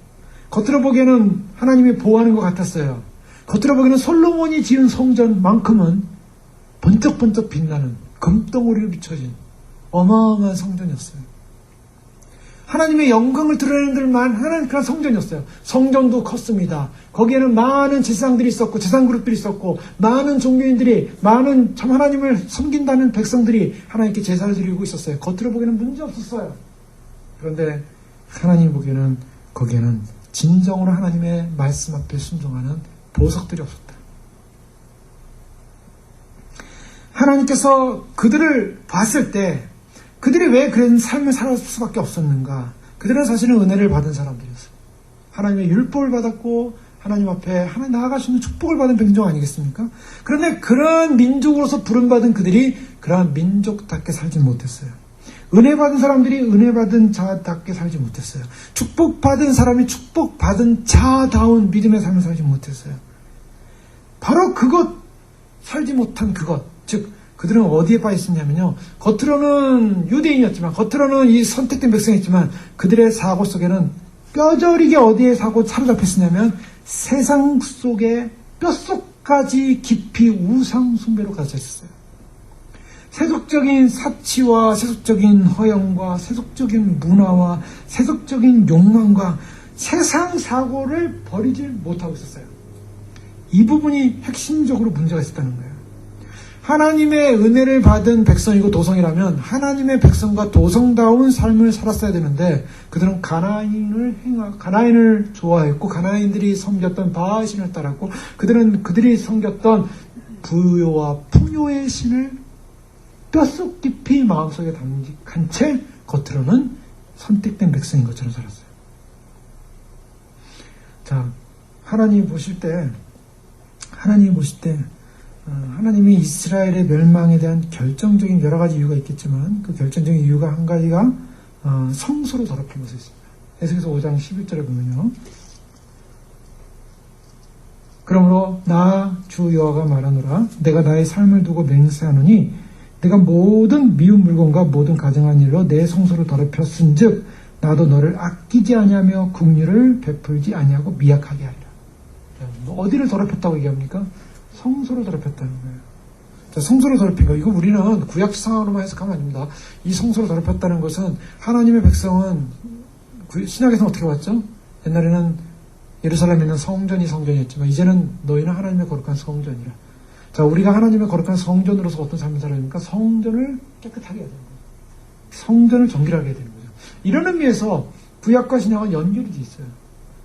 겉으로 보기에는 하나님이 보호하는 것 같았어요. 겉으로 보기에는 솔로몬이 지은 성전만큼은 번쩍번쩍 빛나는 금덩어리로 비춰진 어마어마한 성전이었어요. 하나님의 영광을 드러내는 하나는 그런 성전이었어요. 성전도 컸습니다. 거기에는 많은 제사장들이 있었고, 제사장그룹들이 있었고, 많은 종교인들이, 많은 참 하나님을 섬긴다는 백성들이 하나님께 제사를 드리고 있었어요. 겉으로 보기에는 문제 없었어요. 그런데 하나님 보기에는 거기에는 진정으로 하나님의 말씀 앞에 순종하는 보석들이 없었다. 하나님께서 그들을 봤을 때 그들이 왜 그런 삶을 살 수밖에 없었는가? 그들은 사실은 은혜를 받은 사람들이었어요. 하나님의 율법을 받았고 하나님 앞에 하나님 나아갈 수 있는 축복을 받은 백성 아니겠습니까? 그런데 그런 민족으로서 부름받은 그들이 그러한 민족답게 살지 못했어요. 은혜 받은 사람들이 은혜 받은 자답게 살지 못했어요. 축복받은 사람이 축복받은 자다운 믿음의 삶을 살지 못했어요. 바로 그것, 살지 못한 그것, 즉 그들은 어디에 빠져 있었냐면요, 겉으로는 유대인이었지만, 겉으로는 이 선택된 백성이었지만 그들의 사고 속에는 뼈저리게 어디에 사로잡혔었냐면 세상 속에 뼛속까지 깊이 우상 숭배로 가져 있었어요. 세속적인 사치와 세속적인 허영과 세속적인 문화와 세속적인 욕망과 세상 사고를 버리지 못하고 있었어요. 이 부분이 핵심적으로 문제가 있었다는 거예요. 하나님의 은혜를 받은 백성이고 도성이라면 하나님의 백성과 도성다운 삶을 살았어야 되는데 그들은 가나안을 좋아했고 가나안인들이 섬겼던 바알신을 따랐고 그들이 섬겼던 부요와 풍요의 신을 뼛속 깊이 마음속에 담직한 채 겉으로는 선택된 백성인 것처럼 살았어요. 자, 하나님이 보실 때 하나님이 이스라엘의 멸망에 대한 결정적인 여러 가지 이유가 있겠지만 그 결정적인 이유가 한 가지가 성소로 더럽힌 것에 있습니다. 에스겔서 5장 11절에 보면요. 그러므로 나 주 여호와가 말하노라 내가 나의 삶을 두고 맹세하노니 내가 모든 미운 물건과 모든 가증한 일로 내 성소를 더럽혔은즉 나도 너를 아끼지 아니하며 긍휼을 베풀지 아니하고 미약하게 하리라. 어디를 더럽혔다고 얘기합니까? 성소를 더럽혔다는 거예요. 자, 성소를 더럽힌 거, 이거 우리는 구약 상황으로만 해석하면 아닙니다. 이 성소를 더럽혔다는 것은 하나님의 백성은 신약에서는 어떻게 봤죠? 옛날에는 예루살렘에 있는 성전이었지만 이제는 너희는 하나님의 거룩한 성전이라. 자, 우리가 하나님의 거룩한 성전으로서 어떤 삶을 살아야 됩니까? 성전을 깨끗하게 해야 되는 거예요. 성전을 정결하게 해야 되는 거죠. 이런 의미에서 구약과 신약은 연결이 돼 있어요.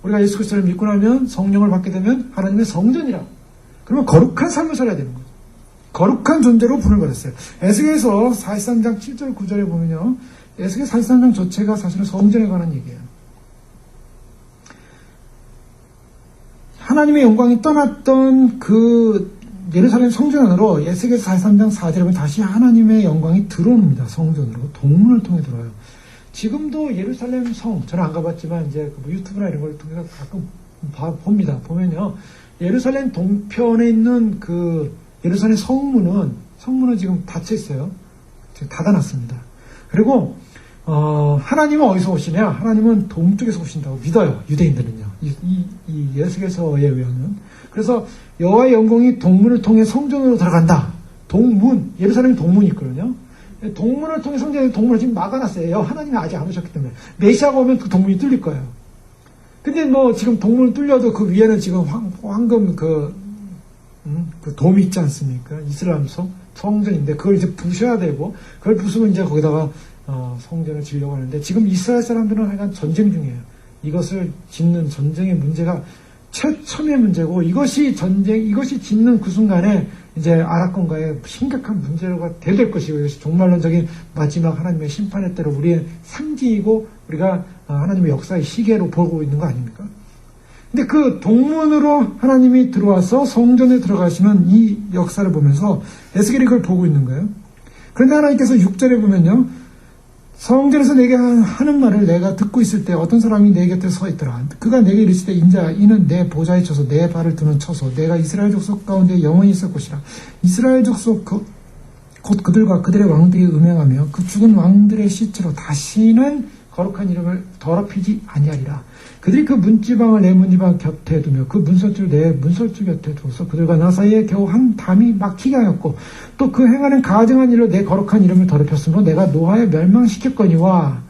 우리가 예수 그리스도를 믿고 나면 성령을 받게 되면 하나님의 성전이라. 그러면 거룩한 삶을 살아야 되는 거죠. 거룩한 존재로 부름을 받았어요. 에스겔서 43장 7절 9절에 보면요. 에스겔 43장 전체가 사실은 성전에 관한 얘기예요. 하나님의 영광이 떠났던 그 예루살렘 성전 안으로 에스겔 43장 4절에 보면 다시 하나님의 영광이 들어옵니다. 성전으로. 동문을 통해 들어와요. 지금도 예루살렘 성, 저는 안 가봤지만 이제 유튜브나 이런 걸 통해서 가끔 봅니다. 보면요. 예루살렘 동편에 있는 그 예루살렘 성문은 지금 닫혀 있어요. 지금 닫아놨습니다. 그리고 하나님은 어디서 오시냐? 하나님은 동쪽에서 오신다고 믿어요. 유대인들은요. 이 에스겔서에 의하면. 그래서 여호와의 영광이 동문을 통해 성전으로 들어간다. 동문, 예루살렘 동문이 있거든요. 동문을 통해 성전의 동문을 지금 막아놨어요. 하나님이 아직 안 오셨기 때문에. 메시아가 오면 그 동문이 뚫릴 거예요. 근데 뭐 지금 동문을 뚫려도 그 위에는 지금 황금 그 돔이 있지 않습니까? 이슬람 성전인데 그걸 이제 부셔야 되고, 그걸 부수면 이제 거기다가 성전을 지으려고 하는데, 지금 이스라엘 사람들은 하여간 전쟁 중이에요. 이것을 짓는 전쟁의 문제가 최첨의 문제고, 이것이 짓는 그 순간에 이제 아랍권과의 심각한 문제가 될 것이고, 이것이 종말론적인 마지막 하나님의 심판의 때로 우리의 상징이고, 우리가 하나님의 역사의 시계로 보고 있는 거 아닙니까? 근데 그 동문으로 하나님이 들어와서 성전에 들어가시는 이 역사를 보면서 에스겔이 그걸 보고 있는 거예요. 그런데 하나님께서 6절에 보면요, 성전에서 내게 하는 말을 내가 듣고 있을 때 어떤 사람이 내 곁에 서 있더라. 그가 내게 이르시되, 인자, 이는 내 보좌에 쳐서 내 발을 두는 처소, 내가 이스라엘 족속 가운데 영원히 있을 것이라. 이스라엘 족속 곧 그들과 그들의 왕들이 음행하며 그 죽은 왕들의 시체로 다시는 거룩한 이름을 더럽히지 아니하리라. 그들이 그 문지방을 내 문지방 곁에 두며 그 문설주를 내 문설주 곁에 두어서 그들과 나 사이에 겨우 한 담이 막히게 하였고, 또 그 행하는 가증한 일로 내 거룩한 이름을 더럽혔으므로 내가 노하에 멸망시켰거니와,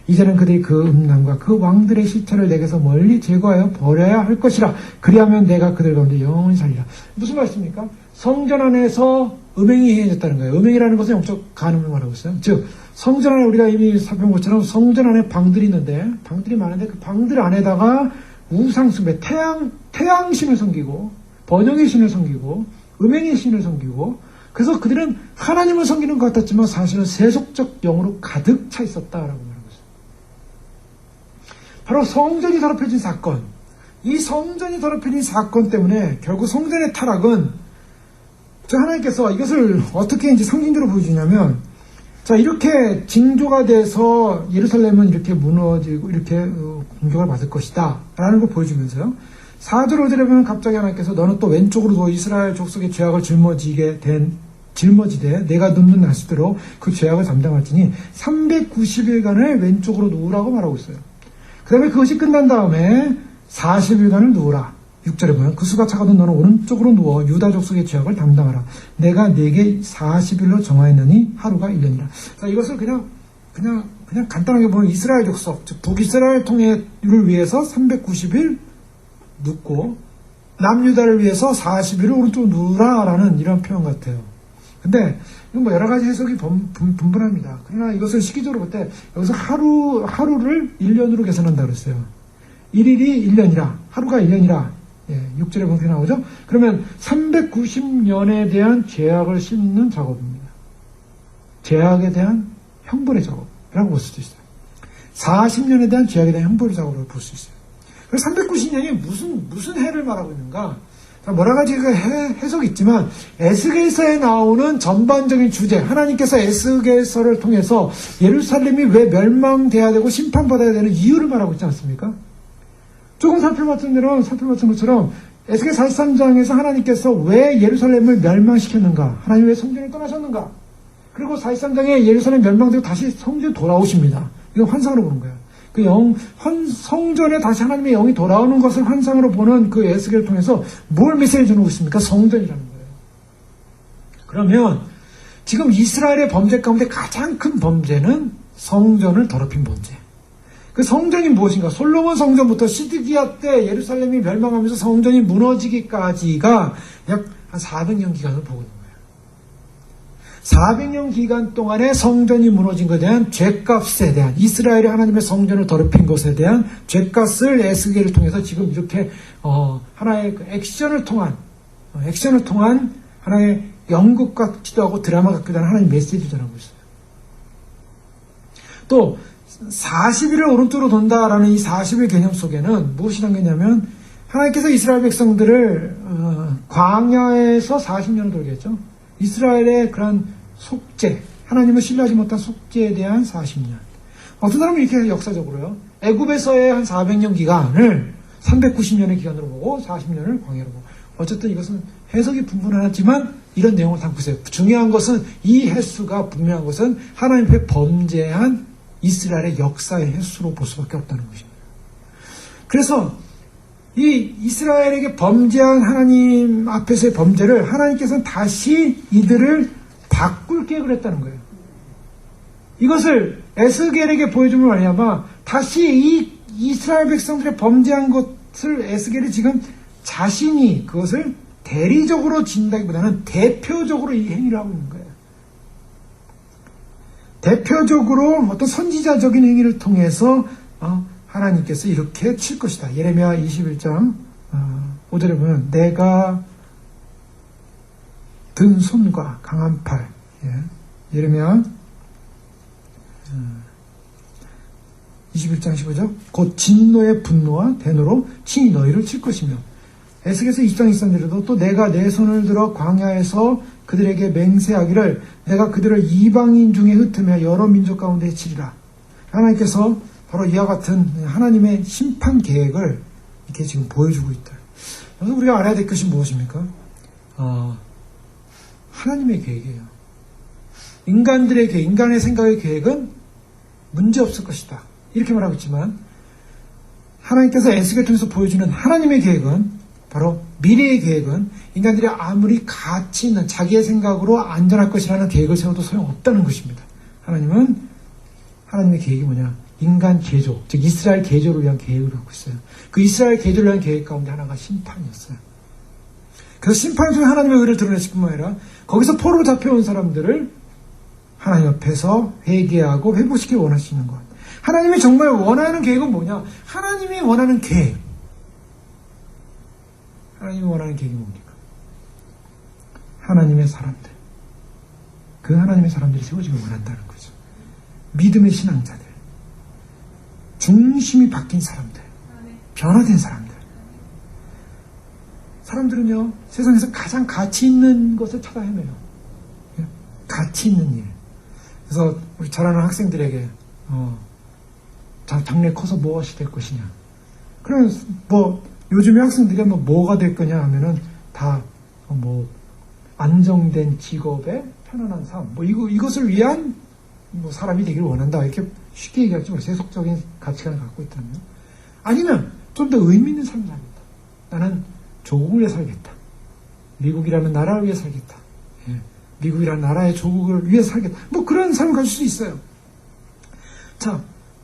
이제는 그들이 그 음란과 그 왕들의 시체를 내게서 멀리 제거하여 버려야 할 것이라. 그리하면 내가 그들 가운데 영원히 살리라. 무슨 말씀입니까? 성전 안에서 음행이 행해졌다는 거예요. 음행이라는 것은 영적 간음을 말하고 있어요. 즉, 성전 안에 우리가 이미 살펴본 것처럼 성전 안에 방들이 있는데, 방들이 많은데 그 방들 안에다가 우상숭배, 태양신을 섬기고, 번영의 신을 섬기고, 음행의 신을 섬기고, 그래서 그들은 하나님을 섬기는 것 같았지만 사실은 세속적 영으로 가득 차 있었다라고 말하고 있어요. 바로 성전이 더럽혀진 사건, 이 성전이 더럽혀진 사건 때문에 결국 성전의 타락은, 하나님께서 이것을 어떻게 이제 상징적으로 보여주냐면, 자, 이렇게 징조가 돼서 예루살렘은 이렇게 무너지고 이렇게 공격을 받을 것이다 라는 걸 보여주면서요, 4절 5절에 보면 갑자기 하나님께서 너는 또 왼쪽으로 누워 이스라엘 족속의 죄악을 짊어지되 내가 눕는 날수대로 그 죄악을 담당할지니 390일간을 왼쪽으로 누우라고 말하고 있어요. 그 다음에 그것이 끝난 다음에 40일간을 누우라. 6절에 보면 그 수가 차거든 너는 오른쪽으로 누워 유다 족속의 죄악을 담당하라. 내가 네게 40일로 정하였느니 하루가 1년이라. 자, 이것을 그냥 간단하게 보면 이스라엘 족속, 즉 북이스라엘 통일을 위해서 390일 눕고 남유다를 위해서 40일을 오른쪽으로 누우라라는 이런 표현 같아요. 근데 이건 뭐 여러 가지 해석이 분분합니다. 그러나 이것을 시기적으로 볼 때 여기서 하루를 1년으로 계산한다 그랬어요. 1일이 1년이라, 하루가 1년이라. 6절에 보면 그렇게 나오죠? 그러면 390년에 대한 죄악을 씻는 작업입니다. 죄악에 대한 형벌의 작업이라고 볼 수도 있어요. 40년에 대한 죄악에 대한 형벌의 작업을 볼 수 있어요. 그래서 390년이 무슨 해를 말하고 있는가? 여러 가지 해석이 있지만, 에스겔서에 나오는 전반적인 주제, 하나님께서 에스겔서를 통해서 예루살렘이 왜 멸망돼야 되고 심판받아야 되는 이유를 말하고 있지 않습니까? 조금 살펴봤던 것처럼 에스겔 43장에서 하나님께서 왜 예루살렘을 멸망시켰는가? 하나님 왜 성전을 떠나셨는가? 그리고 43장에 예루살렘 멸망되고 다시 성전에 돌아오십니다. 이거 환상으로 보는 거예요. 성전에 다시 하나님의 영이 돌아오는 것을 환상으로 보는 그 에스겔을 통해서 뭘 메시지를 주고 있습니까? 성전이라는 거예요. 그러면 지금 이스라엘의 범죄 가운데 가장 큰 범죄는 성전을 더럽힌 범죄. 그 성전이 무엇인가? 솔로몬 성전부터 시드기야 때 예루살렘이 멸망하면서 성전이 무너지기까지가 약 한 400년 기간을 보고 있는 거예요. 400년 기간 동안에 성전이 무너진 것에 대한 죄값에 대한, 이스라엘이 하나님의 성전을 더럽힌 것에 대한 죄값을 에스겔을 통해서 지금 이렇게 하나의 그 액션을 통한 하나의 연극 같기도 하고 드라마 같기도 한 하나의 메시지를 전하고 있어요. 또 40일을 오른쪽으로 돈다라는 이 40일 개념 속에는 무엇이 담겼냐면, 하나님께서 이스라엘 백성들을 광야에서 40년을 돌게 했죠. 이스라엘의 그런 속죄, 하나님을 신뢰하지 못한 속죄에 대한 40년. 어떤 사람은 이렇게 역사적으로요, 애굽에서의 한 400년 기간을 390년의 기간으로 보고 40년을 광야로 보고, 어쨌든 이것은 해석이 분분하지만 이런 내용을 담고 있어요. 중요한 것은, 이 횟수가 분명한 것은 하나님 앞에 범죄한 이스라엘의 역사의 횟수로 볼 수밖에 없다는 것입니다. 그래서 이 이스라엘에게 범죄한 하나님 앞에서의 범죄를 하나님께서는 다시 이들을 바꿀 계획을 했다는 거예요. 이것을 에스겔에게 보여줌을 말미암아 다시 이 이스라엘 백성들의 범죄한 것을 에스겔이 지금 자신이 그것을 대리적으로 진다기보다는 대표적으로 이 행위를 하고 있는 거예요. 대표적으로 어떤 선지자적인 행위를 통해서 하나님께서 이렇게 칠 것이다. 예레미야 21장 5절에 보면 내가 든 손과 강한 팔, 예레미야 21장 15절 곧 진노의 분노와 대노로 친히 너희를 칠 것이며 에스겔서 20장 23절에도 또 내가 내 손을 들어 광야에서 그들에게 맹세하기를 내가 그들을 이방인 중에 흩으며 여러 민족 가운데 치리라. 하나님께서 바로 이와 같은 하나님의 심판 계획을 이렇게 지금 보여주고 있다. 그래서 우리가 알아야 될 것이 무엇입니까? 하나님의 계획이에요. 인간들의 계획, 인간의 생각의 계획은 문제없을 것이다. 이렇게 말하고 있지만 하나님께서 에스겔을 통해서 보여주는 하나님의 계획은 바로 미래의 계획은 인간들이 아무리 가치 있는 자기의 생각으로 안전할 것이라는 계획을 세워도 소용없다는 것입니다. 하나님의 계획이 뭐냐? 인간 개조, 즉 이스라엘 개조를 위한 계획을 갖고 있어요. 그 이스라엘 개조를 위한 계획 가운데 하나가 심판이었어요. 그래서 심판을 통해 하나님의 의를 드러냈을 뿐만 아니라 거기서 포로로 잡혀온 사람들을 하나님 앞에서 회개하고 회복시키기 원하시는 것. 하나님이 정말 원하는 계획은 뭐냐? 하나님이 원하는 계획. 하나님이 원하는 계획이 뭡니까? 하나님의 사람들. 그 하나님의 사람들이 세워지길 원한다는 거죠. 믿음의 신앙자들. 중심이 바뀐 사람들. 변화된 사람들. 사람들은요, 세상에서 가장 가치 있는 것을 찾아 헤매요. 가치 있는 일. 그래서 우리 자라는 학생들에게, 장래 커서 무엇이 될 것이냐. 그러면 요즘에 학생들이 뭐가 될 거냐 하면은 다 안정된 직업에 편안한 삶, 이것을 위한 사람이 되기를 원한다. 이렇게 쉽게 얘기하죠. 세속적인 가치관을 갖고 있다면. 아니면 좀 더 의미 있는 삶을 살겠다. 나는 조국을 위해 살겠다. 미국이라는 나라를 위해 살겠다. 미국이라는 나라의 조국을 위해 살겠다. 그런 삶을 가질 수 있어요. 자,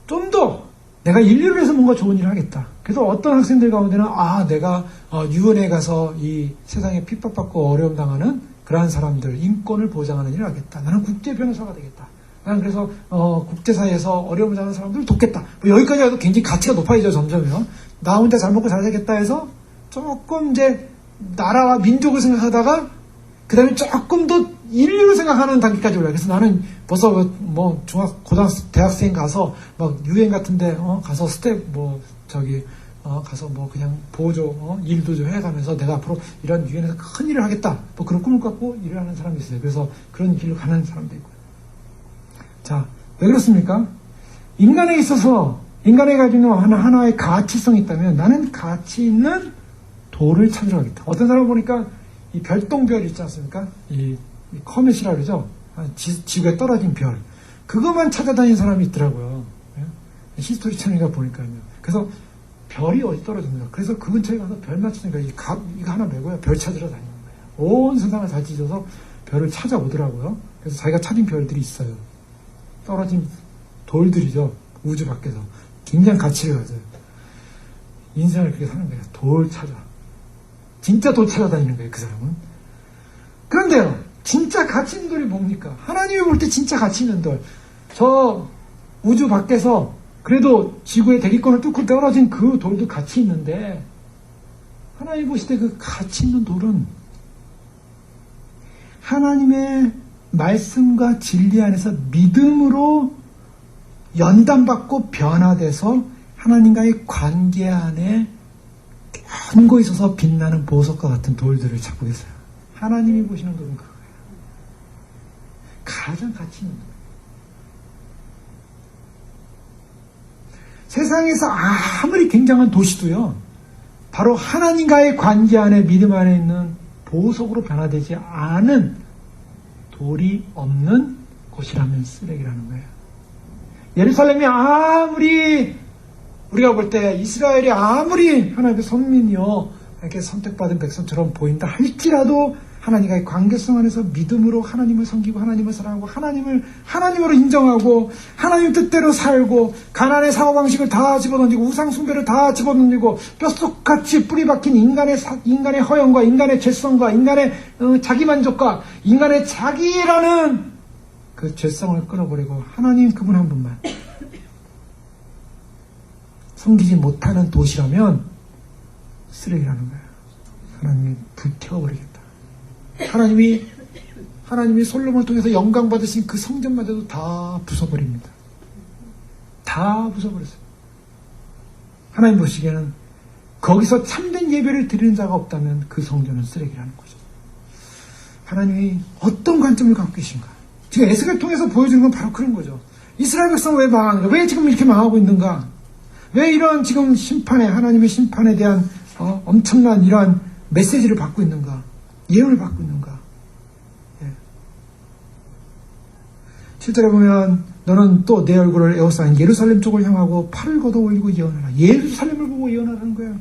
좀 더 내가 인류를 위해서 뭔가 좋은 일을 하겠다. 그래서 어떤 학생들 가운데는 내가 유엔에 가서 이 세상에 핍박받고 어려움 당하는 그러한 사람들 인권을 보장하는 일을 하겠다. 나는 국제 변호사가 되겠다. 나는 그래서 국제사회에서 어려움을 당하는 사람들을 돕겠다. 여기까지 해도 굉장히 가치가 높아지죠. 점점요. 나 혼자 잘 먹고 잘 살겠다 해서 조금 이제 나라와 민족을 생각하다가 그 다음에 조금 더 인류를 생각하는 단계까지 올라요. 그래서 나는 벌써 고등학생, 대학생 가서 유엔 같은데 가서 가서 그냥 보조 일도 좀 해가면서 내가 앞으로 이런 유엔에서 큰 일을 하겠다. 그런 꿈을 갖고 일을 하는 사람도 있어요. 그래서 그런 길로 가는 사람도 있고요. 자, 왜 그렇습니까? 인간에 있어서 인간이 가지고 있는 하나의 가치성이 있다면 나는 가치 있는 도를 찾으러 가겠다. 어떤 사람 보니까 이 별똥별 있지 않습니까? 이 커밋이라 그러죠. 지구에 떨어진 별. 그것만 찾아다니는 사람이 있더라고요. 히스토리 채널에 보니까요. 그래서 별이 어디 떨어집니까? 그래서 그 근처에 가서 별 맞추니까 이거 하나 메고요. 별 찾으러 다니는 거예요. 온 세상을 다 뒤져서 별을 찾아오더라고요. 그래서 자기가 찾은 별들이 있어요. 떨어진 돌들이죠. 우주 밖에서. 굉장히 가치를 가져요. 인생을 그렇게 사는 거예요. 돌 찾아. 진짜 돌 찾아다니는 거예요. 그 사람은. 그런데요. 진짜 가치 있는 돌이 뭡니까? 하나님이 볼 때 진짜 가치 있는 돌. 저 우주 밖에서 그래도 지구의 대기권을 뚫고 떨어진 그 돌도 가치 있는데 하나님이 보실 때 그 가치 있는 돌은 하나님의 말씀과 진리 안에서 믿음으로 연단받고 변화돼서 하나님과의 관계 안에 견고 있어서 빛나는 보석과 같은 돌들을 찾고 계세요. 하나님이 보시는 돌은 그거예요. 가장 가치 있는 돌. 세상에서 아무리 굉장한 도시도요, 바로 하나님과의 관계 안에 믿음 안에 있는 보석으로 변화되지 않은 돌이 없는 곳이라면 쓰레기라는 거예요. 예루살렘이 아무리 우리가 볼 때 이스라엘이 아무리 하나님의 선민이요 이렇게 선택받은 백성처럼 보인다 할지라도 하나님과의 관계성 안에서 믿음으로 하나님을 섬기고 하나님을 사랑하고 하나님으로 인정하고 하나님 뜻대로 살고 가난의 사고방식을 다 집어던지고 우상숭배를 다 집어던지고 뼛속같이 뿌리박힌 인간의 허영과 인간의 죄성과 인간의 자기만족과 인간의 자기라는 그 죄성을 끊어버리고 하나님 그분 한 분만 섬기지 못하는 도시라면 쓰레기라는 거예요. 하나님이 불태워버리겠다. 하나님이 솔로몬을 통해서 영광 받으신 그 성전마저도 다 부숴버립니다. 다 부숴버렸어요. 하나님 보시기에는 거기서 참된 예배를 드리는 자가 없다면 그 성전은 쓰레기라는 거죠. 하나님이 어떤 관점을 갖고 계신가? 지금 에스겔을 통해서 보여주는 건 바로 그런 거죠. 이스라엘 백성은 왜 망하는가? 왜 지금 이렇게 망하고 있는가? 왜 이런 지금 하나님의 심판에 대한 엄청난 이러한 메시지를 받고 있는가? 예언을 받고 있는가? 예. 7절에 보면 너는 또 내 얼굴을 에워싸인 예루살렘 쪽을 향하고 팔을 걷어 올리고 예언하라. 예루살렘을 보고 예언하라는 거예요.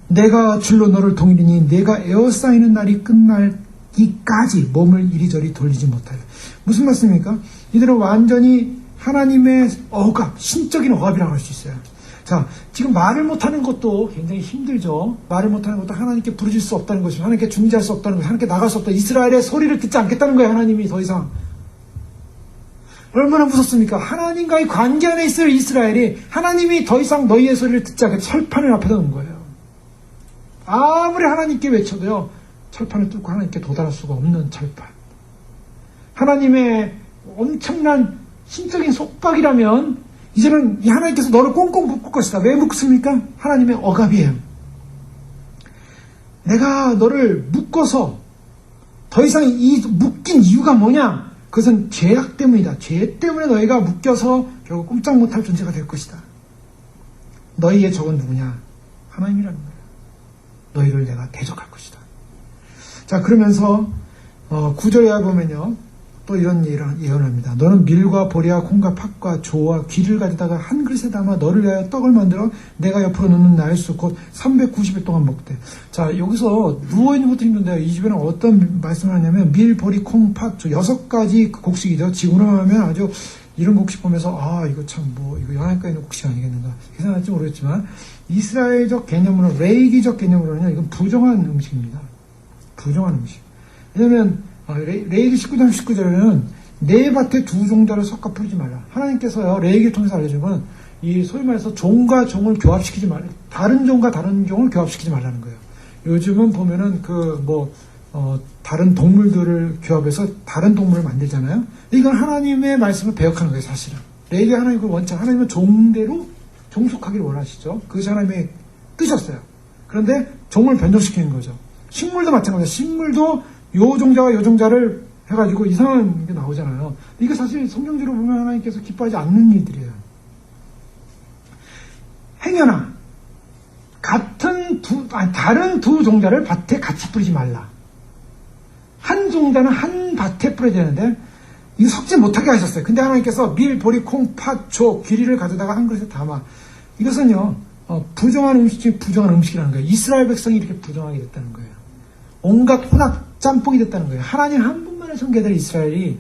내가 줄로 너를 동일이니 내가 에워싸이는 날이 끝날기까지 몸을 이리저리 돌리지 못하여. 무슨 말씀입니까? 이들은 완전히 하나님의 억압, 신적인 억압이라고 할 수 있어요. 자, 지금 말을 못하는 것도 굉장히 힘들죠. 말을 못하는 것도 하나님께 부르질 수 없다는 것이고 하나님께 중재할 수 없다는 것이고 하나님께 나갈 수 없다. 이스라엘의 소리를 듣지 않겠다는 거예요. 하나님이 더 이상. 얼마나 무섭습니까? 하나님과의 관계 안에 있을 이스라엘이 하나님이 더 이상 너희의 소리를 듣지 않게 철판을 앞에 놓은 거예요. 아무리 하나님께 외쳐도요. 철판을 뚫고 하나님께 도달할 수가 없는 철판. 하나님의 엄청난 신적인 속박이라면 이제는 하나님께서 너를 꽁꽁 묶을 것이다. 왜 묶습니까? 하나님의 억압이에요. 내가 너를 묶어서 더 이상 이 묶인 이유가 뭐냐? 그것은 죄악 때문이다. 죄 때문에 너희가 묶여서 결국 꼼짝 못할 존재가 될 것이다. 너희의 적은 누구냐? 하나님이라는 거예요. 너희를 내가 대적할 것이다. 자, 그러면서 9절에 보면요. 또 이런 예언합니다. 너는 밀과 보리와 콩과 팥과 조와 귀를 가져다가 한 그릇에 담아 너를 위하여 떡을 만들어 내가 옆으로 놓는 날수 곧 390일 동안 먹되. 자, 여기서 누워있는 것도 힘든데요. 이 집에는 어떤 말씀을 하냐면 밀, 보리, 콩, 팥, 조 6가지 곡식이죠. 지금으로 하면 아주 이런 곡식 보면서 이거 참 이거 영양가 있는 곡식 아니겠는가 계산할지 모르겠지만 이스라엘적 개념으로 레이기적 개념으로는요. 이건 부정한 음식입니다. 부정한 음식. 왜냐면 레이기 19장 19절에는 내 밭에 두 종자를 섞어 풀지 말라. 하나님께서요, 레이기를 통해서 알려준 건, 이 소위 말해서 종과 종을 교합시키지 말라. 다른 종과 다른 종을 교합시키지 말라는 거예요. 요즘은 보면은 다른 동물들을 교합해서 다른 동물을 만들잖아요. 이건 하나님의 말씀을 배역하는 거예요, 사실은. 레이기 하나님의 원칙, 하나님은 종대로 종속하기를 원하시죠. 그것이 하나님의 뜻이었어요. 그런데 종을 변종시키는 거죠. 식물도 마찬가지예요. 식물도 요 종자와 요 종자를 해가지고 이상한 게 나오잖아요. 이게 사실 성경적으로 보면 하나님께서 기뻐하지 않는 일들이에요. 행여나 다른 두 종자를 밭에 같이 뿌리지 말라. 한 종자는 한 밭에 뿌려야 되는데 이거 섞지 못하게 하셨어요. 근데 하나님께서 밀, 보리, 콩, 팥, 조, 귀리를 가져다가 한 그릇에 담아. 이것은요 부정한 음식이 부정한 음식이라는 거예요. 이스라엘 백성이 이렇게 부정하게 됐다는 거예요. 온갖 혼합 짬뽕이 됐다는 거예요. 하나님 한 분만을 섬겨야 될 이스라엘이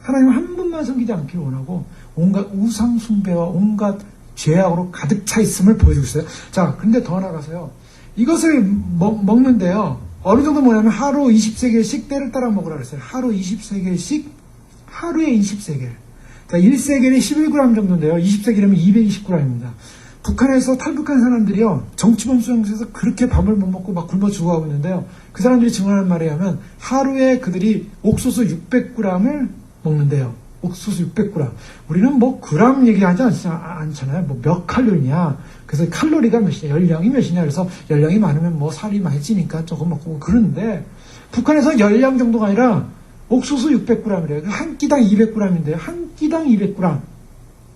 하나님 한 분만 섬기지 않기를 원하고 온갖 우상 숭배와 온갖 죄악으로 가득 차 있음을 보여주고 있어요. 자, 근데 더 나아가서요. 이것을 먹는데요. 어느 정도 뭐냐면 하루 20세겔씩 때를 따라 먹으라 그랬어요. 하루 20세겔씩 하루에 20세겔. 자, 1세겔이 11g 정도인데요. 20세겔이면 220g입니다. 북한에서 탈북한 사람들이요, 정치범 수용소에서 그렇게 밥을 못 먹고 막 굶어 죽어가고 있는데요. 그 사람들이 증언하는 말에 의하면 하루에 그들이 옥수수 600g을 먹는데요. 옥수수 600g. 우리는 그람 얘기하지 않잖아요. 몇 칼로리냐. 그래서 칼로리가 몇이냐, 열량이 몇이냐. 그래서 열량이 많으면 살이 많이 찌니까 조금 먹고 그러는데, 북한에서 열량 정도가 아니라 옥수수 600g이래요. 한 끼당 200g인데요. 한 끼당 200g.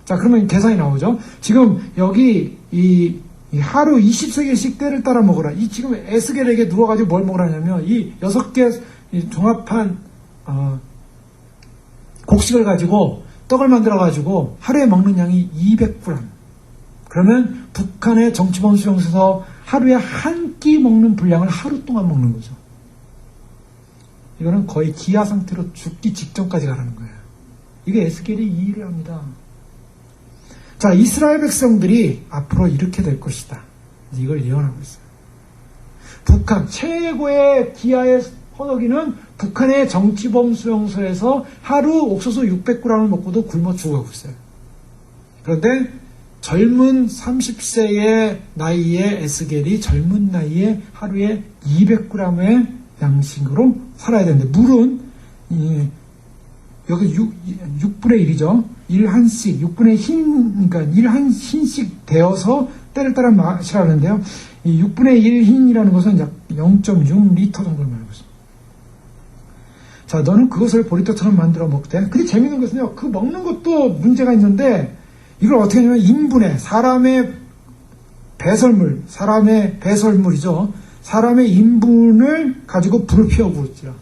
자, 그러면 계산이 나오죠. 지금 여기 이 하루 20세겔씩 때를 따라 먹으라. 이 지금 에스겔에게 누워가지고 뭘 먹으라냐면 이 6개 종합한 곡식을 가지고 떡을 만들어가지고 하루에 먹는 양이 200g. 그러면 북한의 정치범 수용소에서 하루에 한 끼 먹는 분량을 하루 동안 먹는 거죠. 이거는 거의 기아 상태로 죽기 직전까지 가라는 거예요. 이게 에스겔이 이 일을 합니다. 자, 이스라엘 백성들이 앞으로 이렇게 될 것이다. 이걸 예언하고 있어요. 북한 최고의 기아의 허덕이는 북한의 정치범 수용소에서 하루 옥수수 600g을 먹고도 굶어 죽어가고 있어요. 그런데 젊은 30세의 나이에 에스겔이 젊은 나이에 하루에 200g의 양식으로 살아야 되는데, 물은 여기 6분의 1이죠. 1한씩, 6분의 흰, 그러니까 1한씩 데워서 때를 따라 마시라는데요. 이 6분의 1 흰이라는 것은 약 0.6리터 정도를 말하고 있습니다. 자, 너는 그것을 보리떡처럼 만들어 먹되. 근데 재미있는 것은요, 그 먹는 것도 문제가 있는데, 이걸 어떻게 하냐면 인분해, 사람의 배설물이죠. 사람의 인분을 가지고 불을 피워 굽지요.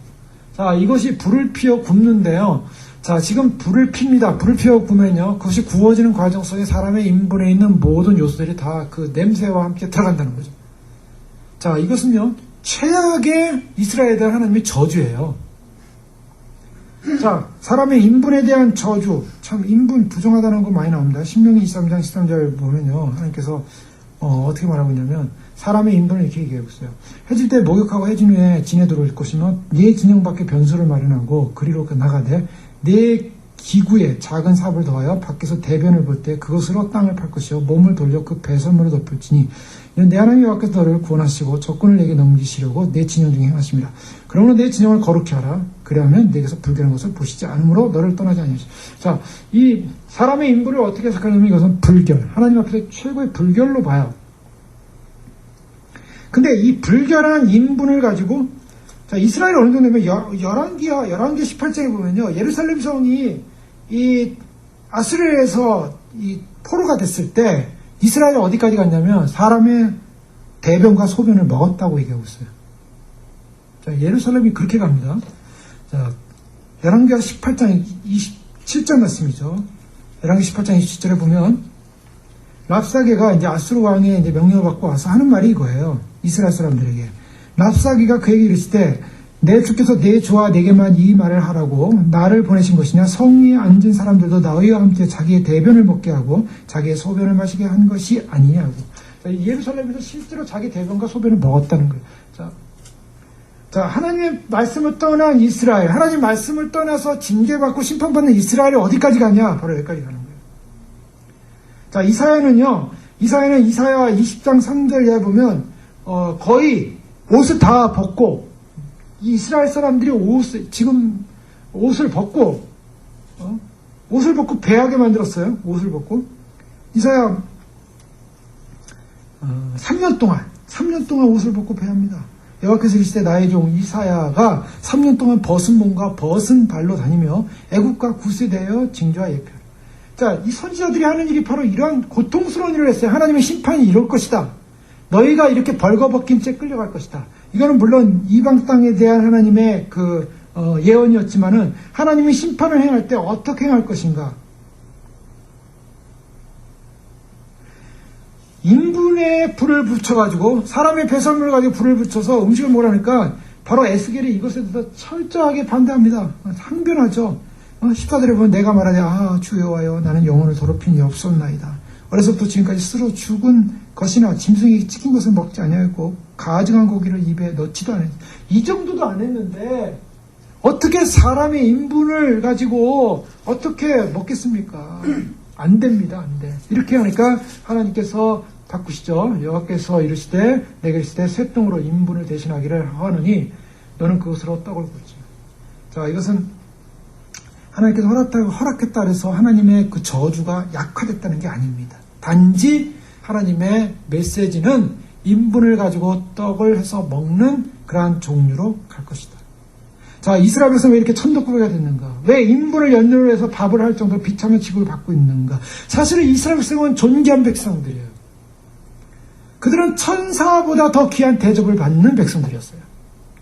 자, 이것이 불을 피워 굽는데요. 자, 지금 불을 핍니다. 불을 피워 구우면요, 그것이 구워지는 과정 속에 사람의 인분에 있는 모든 요소들이 다 그 냄새와 함께 들어간다는 거죠. 자, 이것은요, 최악의 이스라엘에 대한 하나님의 저주예요. 자, 사람의 인분에 대한 저주, 참 인분 부정하다는 거 많이 나옵니다. 신명기 23장 13절 보면요, 하나님께서 어떻게 말하고 있냐면, 사람의 인분을 이렇게 얘기하고 있어요. 해질 때 목욕하고 해진 후에 진에 들어올 것이면 네 진영 밖에 변소를 마련하고 그리로 나가되 네 기구에 작은 삽을 더하여 밖에서 대변을 볼 때 그것으로 땅을 팔 것이요 몸을 돌려 그 배설물을 덮을지니 이는 내 하나님 여호와께서 너를 구원하시고 적군을 내게 넘기시려고 내 진영 중에 행하십니다. 그러므로 내 진영을 거룩히 하라. 그리하면 내게서 불결한 것을 보시지 않으므로 너를 떠나지 아니하시라. 자, 이 사람의 인분을 어떻게 해석하냐면 이것은 불결, 하나님 앞에서 최고의 불결로 봐요. 근데 이 불결한 인분을 가지고, 자, 이스라엘 어느 정도 되면 열왕기 18장에 보면요, 예루살렘 성이 이 아수르에서 이 포로가 됐을 때 이스라엘이 어디까지 갔냐면 사람의 대변과 소변을 먹었다고 얘기하고 있어요. 자, 예루살렘이 그렇게 갑니다. 자, 열왕기 18장 27절 말씀이죠. 열왕기 18장 27절에 보면 랍사게가 이제 아수르 왕의 이제 명령을 받고 와서 하는 말이 이거예요. 이스라엘 사람들에게. 랍사게가 그에게 이르실 때, 내 주께서 내 조와 내게만 이 말을 하라고 나를 보내신 것이냐? 성 위에 앉은 사람들도 나와 함께 자기의 대변을 먹게 하고 자기의 소변을 마시게 한 것이 아니냐고. 예루살렘에서 실제로 자기 대변과 소변을 먹었다는 거예요. 자, 하나님의 말씀을 떠난 이스라엘, 하나님 말씀을 떠나서 징계받고 심판받는 이스라엘이 어디까지 가냐? 바로 여기까지 가는 거예요. 자, 이사야는 이사야 20장 3절에 보면, 거의 옷을 다 벗고, 이스라엘 사람들이 지금 옷을 벗고, 배하게 만들었어요. 옷을 벗고. 이사야, 3년 동안 옷을 벗고 배합니다. 여호와께서 이르시되 나의 종 이사야가 3년 동안 벗은 몸과 벗은 발로 다니며 애국과 굿에 대하여 징조와 예표. 자, 이 선지자들이 하는 일이 바로 이러한 고통스러운 일을 했어요. 하나님의 심판이 이럴 것이다. 너희가 이렇게 벌거벗긴 채 끌려갈 것이다. 이거는 물론 이방 땅에 대한 하나님의 예언이었지만은 하나님이 심판을 행할 때 어떻게 행할 것인가? 인분에 불을 붙여가지고 사람의 배설물을 가지고 불을 붙여서 음식을 먹으라니까 바로 에스겔이 이것에 대해서 철저하게 반대합니다. 항변하죠. 14절에 보면 내가 말하되 주 여호와여 나는 영혼을 더럽힌 이 없었나이다. 어려서부터 지금까지 스스로 죽은 것이나 짐승이 찍힌 것을 먹지 아니하였고 가증한 고기를 입에 넣지도 않았다. 이 정도도 안 했는데 어떻게 사람의 인분을 가지고 어떻게 먹겠습니까? 안 됩니다. 안 돼. 이렇게 하니까 하나님께서 바꾸시죠. 여호와께서 이르시되 내가 이르시되 쇠똥으로 인분을 대신하기를 하느니 너는 그것으로 떡을 굽지. 자, 이것은 하나님께서 허락했다 그래서 하나님의 그 저주가 약화됐다는 게 아닙니다. 단지 하나님의 메시지는 인분을 가지고 떡을 해서 먹는 그러한 종류로 갈 것이다. 자, 이스라엘 백성은 왜 이렇게 천덕꾸러기가 됐는가? 왜 인분을 연료로 해서 밥을 할 정도로 비참한 취급을 받고 있는가? 사실은 이스라엘 백성은 존귀한 백성들이에요. 그들은 천사보다 더 귀한 대접을 받는 백성들이었어요.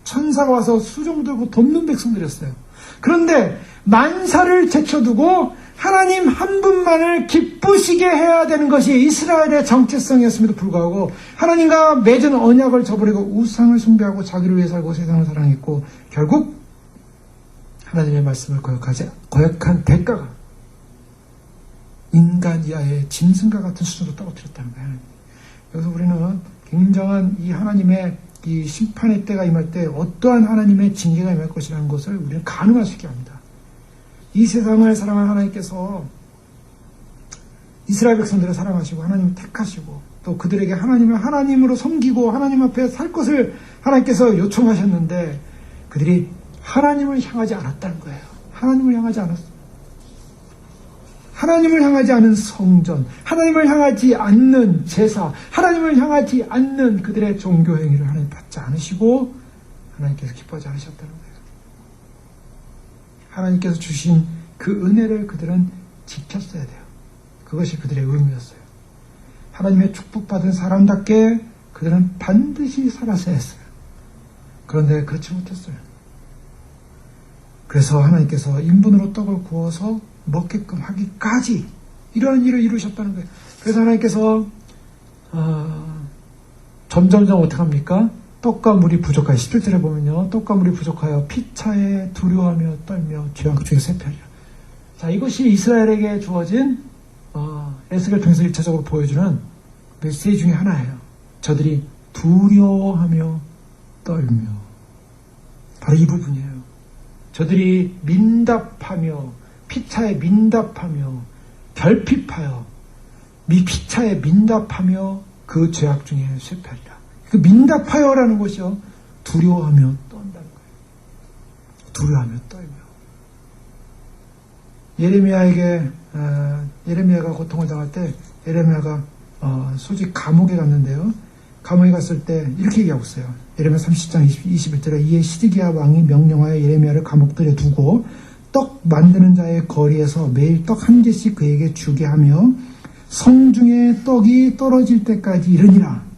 천사가 와서 수종 들고 돕는 백성들이었어요. 그런데 만사를 제쳐두고 하나님 한 분만을 기쁘시게 해야 되는 것이 이스라엘의 정체성이었음에도 불구하고 하나님과 맺은 언약을 저버리고 우상을 숭배하고 자기를 위해 살고 세상을 사랑했고 결국 하나님의 말씀을 거역한 대가가 인간 이하의 짐승과 같은 수준으로 떨어뜨렸다는 거예요. 여기서 우리는 굉장한 이 하나님의 이 심판의 때가 임할 때 어떠한 하나님의 징계가 임할 것이라는 것을 우리는 가늠할 수 있게 합니다. 이 세상을 사랑한 하나님께서 이스라엘 백성들을 사랑하시고 하나님을 택하시고 또 그들에게 하나님을 하나님으로 섬기고 하나님 앞에 살 것을 하나님께서 요청하셨는데 그들이 하나님을 향하지 않았다는 거예요. 하나님을 향하지 않았어요. 하나님을 향하지 않은 성전, 하나님을 향하지 않는 제사, 하나님을 향하지 않는 그들의 종교 행위를 하나님 받지 않으시고 하나님께서 기뻐하지 않으셨다는 거예요. 하나님께서 주신 그 은혜를 그들은 지켰어야 돼요. 그것이 그들의 의무였어요. 하나님의 축복받은 사람답게 그들은 반드시 살았어야 했어요. 그런데 그렇지 못했어요. 그래서 하나님께서 인분으로 떡을 구워서 먹게끔 하기까지 이러한 일을 이루셨다는 거예요. 그래서 하나님께서 점점점 어떻게 합니까? 떡과 물이 부족하여 17절에 보면요. 떡과 물이 부족하여 피차에 두려워하며 떨며 죄악 중에 쇠패하리라. 자, 이것이 이스라엘에게 주어진 에스겔 통해서 1차적으로 보여주는 메시지 중에 하나예요. 저들이 두려워하며 떨며 바로 이 부분이에요. 저들이 민답하며 피차에 민답하며 결핍하여 피차에 민답하며 그 죄악 중에 쇠패하리라. 그 민답하여라는 것이요. 두려워하며 떤다는 거예요. 두려워하며 떨며. 예레미야가 고통을 당할 때 예레미야가 소집 감옥에 갔는데요. 감옥에 갔을 때 이렇게 얘기하고 있어요. 예레미야 30장 21절에 이에 시드기야 왕이 명령하여 예레미야를 감옥들에 두고 떡 만드는 자의 거리에서 매일 떡 한 개씩 그에게 주게 하며 성중에 떡이 떨어질 때까지 이르니라.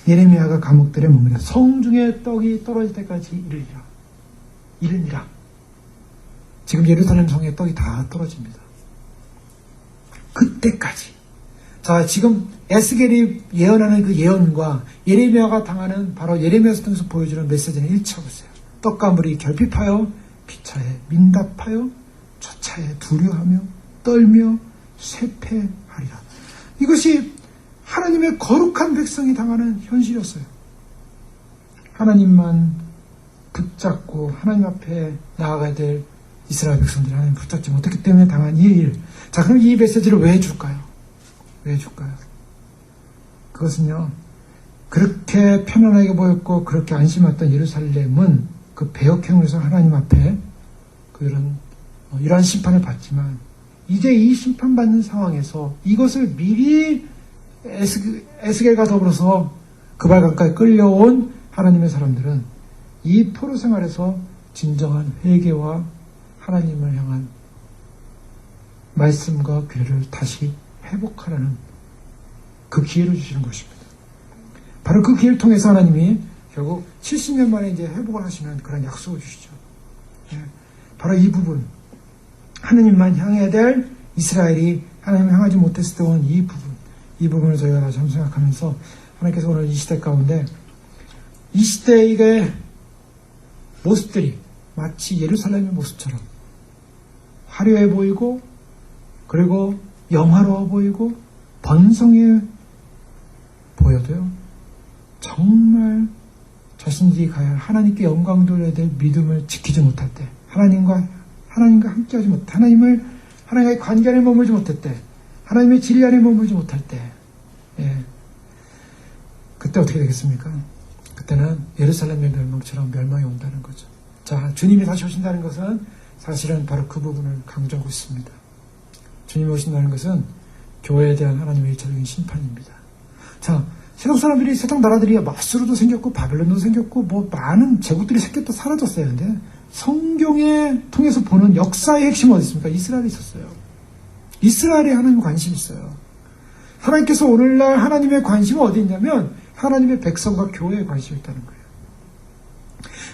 예레미야가 감옥들에 머무려 성중에 떡이 떨어질 때까지 이르니라. 지금 예루살렘 성에 떡이 다 떨어집니다. 그때까지. 자, 지금 에스겔이 예언하는 그 예언과 예레미야가 당하는 바로 예레미야서 통해서 보여주는 메시지는 일치하고 있어요. 떡과 물이 결핍하여 피차에 민답하여 저차에 두려워하며 떨며 쇠패하리라. 이것이 하나님의 거룩한 백성이 당하는 현실이었어요. 하나님만 붙잡고 하나님 앞에 나아가야 될 이스라엘 백성들이 하나님 붙잡지 못했기 때문에 당한 이 일. 자, 그럼 이 메시지를 왜 줄까요? 왜 줄까요? 그것은요, 그렇게 편안하게 보였고 그렇게 안심했던 예루살렘은 그 배역행위에서 하나님 앞에 그들은 이러한 심판을 받지만 이제 이 심판받는 상황에서 이것을 미리 에스겔과 더불어서 그발강가에 끌려온 하나님의 사람들은 이 포로 생활에서 진정한 회개와 하나님을 향한 말씀과 규례를 다시 회복하라는 그 기회를 주시는 것입니다. 바로 그 기회를 통해서 하나님이 결국 70년 만에 이제 회복을 하시는 그런 약속을 주시죠. 바로 이 부분, 하나님만 향해야 될 이스라엘이 하나님을 향하지 못했을 때 온 이 부분을 저희가 다시 한번 생각하면서 하나님께서 오늘 이 시대 가운데 이 시대의 모습들이 마치 예루살렘의 모습처럼 화려해 보이고 그리고 영화로워 보이고 번성해 보여도요, 정말 자신들이 가야 할 하나님께 영광 돌려야 될 믿음을 지키지 못할 때, 하나님과 함께하지 못할 때, 하나님과의 관계 안에 머물지 못할 때, 하나님의 진리 안에 머물지 못할 때, 그때 어떻게 되겠습니까? 그때는 예루살렘의 멸망처럼 멸망이 온다는 거죠. 자, 주님이 다시 오신다는 것은 사실은 바로 그 부분을 강조하고 있습니다. 주님이 오신다는 것은 교회에 대한 하나님의 1차적인 심판입니다. 자, 세상 사람들이, 세상 나라들이 마수르도 생겼고 바벨론도 생겼고 많은 제국들이 생겼다 사라졌어요. 근데 성경에 통해서 보는 역사의 핵심은 어디 있습니까? 이스라엘에 있었어요. 이스라엘에 하나님 관심이 있어요. 하나님께서 오늘날 하나님의 관심은 어디 있냐면 하나님의 백성과 교회에 관심이 있다는 거예요.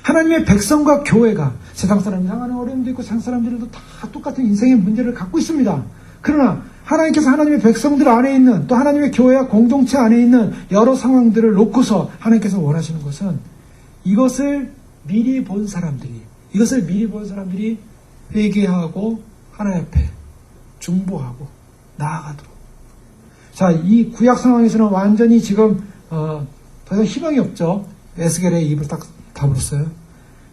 하나님의 백성과 교회가 세상 사람이 당하는 어려움도 있고 세상 사람들도 다 똑같은 인생의 문제를 갖고 있습니다. 그러나 하나님께서 하나님의 백성들 안에 있는 또 하나님의 교회와 공동체 안에 있는 여러 상황들을 놓고서 하나님께서 원하시는 것은 이것을 미리 본 사람들이 회개하고 하나님 앞에 중보하고 나아가도록. 자, 이 구약 상황에서는 완전히 지금 더 이상 희망이 없죠. 에스겔의 입을 딱 다물었어요.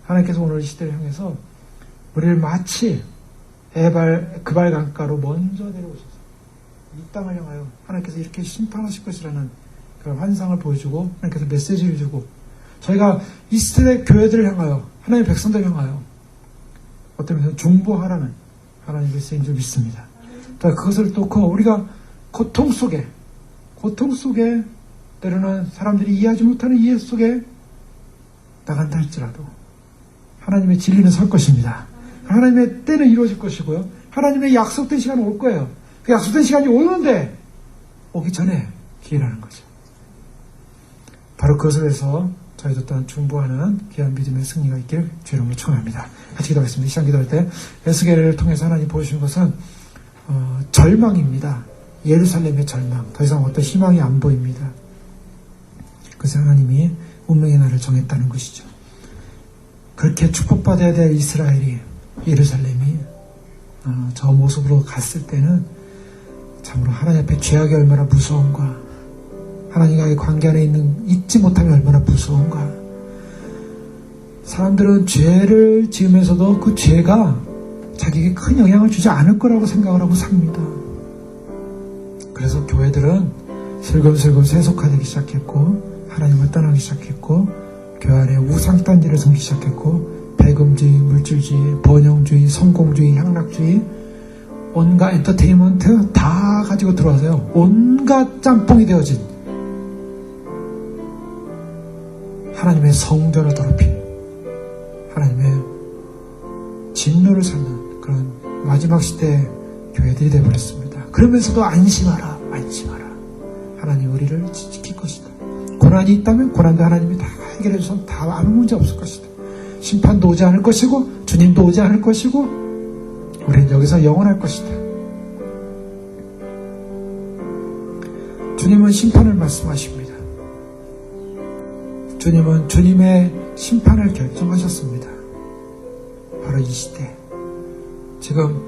하나님께서 오늘 이 시대를 향해서 우리를 마치 그발 강가로 먼저 내려오셔서 이 땅을 향하여 하나님께서 이렇게 심판하실 것이라는 그런 환상을 보여주고 하나님께서 메시지를 주고 저희가 이 시대 교회들을 향하여 하나님의 백성들을 향하여 어떤 면에서 중보하라는 하나님의 메시지인 줄 믿습니다. 그것을 또 우리가 고통 속에 때로는 사람들이 이해하지 못하는 이해 속에 나간다 할지라도 하나님의 진리는 설 것입니다. 하나님의 때는 이루어질 것이고요. 하나님의 약속된 시간은 올 거예요. 그 약속된 시간이 오는데 오기 전에 기회라는 거죠. 바로 그것을 위해서 저희도 또한 중보하는 귀한 믿음의 승리가 있길 주의 이름으로 축원합니다. 같이 기도하겠습니다. 이 시간 기도할 때 에스겔을 통해서 하나님 보여주신 것은 절망입니다. 예루살렘의 절망. 더 이상 어떤 희망이 안 보입니다. 그래서 하나님이 운명의 날을 정했다는 것이죠. 그렇게 축복받아야 될 이스라엘이 예루살렘이 저 모습으로 갔을 때는 참으로 하나님 앞에 죄악이 얼마나 무서운가, 하나님과의 관계 안에 있지 못함이 얼마나 무서운가. 사람들은 죄를 지으면서도 그 죄가 자기에게 큰 영향을 주지 않을 거라고 생각을 하고 삽니다. 그래서 교회들은 슬금슬금 세속화되기 시작했고 하나님을 떠나기 시작했고 교회 안에 우상단지를 섬기기 시작했고 배금주의, 물질주의, 번영주의, 성공주의, 향락주의, 온갖 엔터테인먼트 다 가지고 들어와서요. 온갖 짬뽕이 되어진 하나님의 성전을 더럽힌 하나님의 진노를 찾는 그런 마지막 시대의 교회들이 되어버렸습니다. 그러면서도 안심하라. 하나님 우리를 지킬 것이다. 고난이 있다면 고난도 하나님이 다 해결해 주셔서 다 아무 문제 없을 것이다. 심판도 오지 않을 것이고 주님도 오지 않을 것이고 우리는 여기서 영원할 것이다. 주님은 심판을 말씀하십니다. 주님은 주님의 심판을 결정하셨습니다. 바로 이 시대. 지금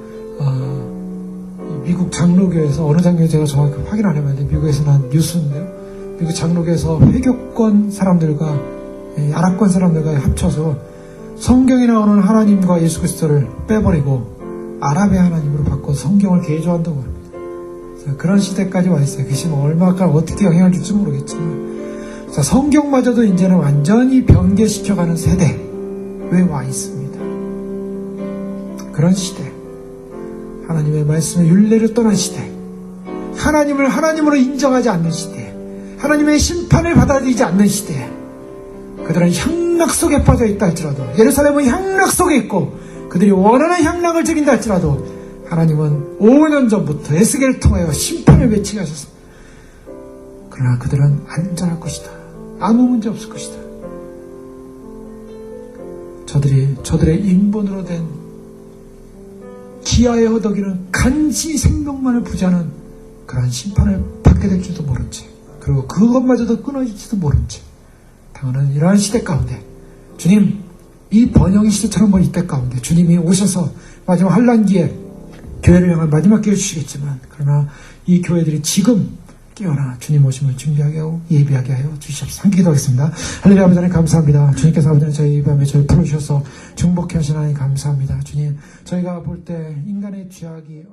미국 장로교에서 어느 장로교 제가 정확히 확인 안 해봤는데 미국에서 난 뉴스인데요. 미국 장로교에서 회교권 사람들과 아랍권 사람들과 합쳐서 성경에 나오는 하나님과 예수 그리스도를 빼버리고 아랍의 하나님으로 바꿔 성경을 개조한다고 합니다. 그런 시대까지 와 있어요. 그것이 얼마나 어떻게 영향을 줄지 모르겠지만 자, 성경마저도 이제는 완전히 변개시켜가는 세대에 와 있습니다. 그런 시대, 하나님의 말씀의 율례를 떠난 시대, 하나님을 하나님으로 인정하지 않는 시대, 하나님의 심판을 받아들이지 않는 시대, 그들은 향락 속에 빠져 있다 할지라도, 예루살렘은 향락 속에 있고 그들이 원하는 향락을 즐긴다 할지라도 하나님은 5년 전부터 에스겔을 통하여 심판을 외치게 하셨습니다. 그러나 그들은 안전할 것이다. 아무 문제 없을 것이다. 저들의 인본으로 된 기아에 허덕이는 간지 생명만을 부자는 그러한 심판을 받게 될 줄도 모른 채, 그리고 그것마저도 끊어질지도 모른 채 당하는 이러한 시대 가운데 주님, 이 번영의 시대처럼 보는 이때 가운데 주님이 오셔서 마지막 환난기에 교회를 향한 마지막 기회를 주시겠지만 그러나 이 교회들이 지금 깨어나 주님 오심을 준비하게 하고 예비하게 하여 주시옵소서. 함께 기도하겠습니다. 할렐루야. 아버지 하나님 감사합니다. 주님께서 아버지 저희 이 밤에 저희 풀어주셔서 중복해 하신 하나님 감사합니다. 주님, 저희가 볼 때 인간의 죄악이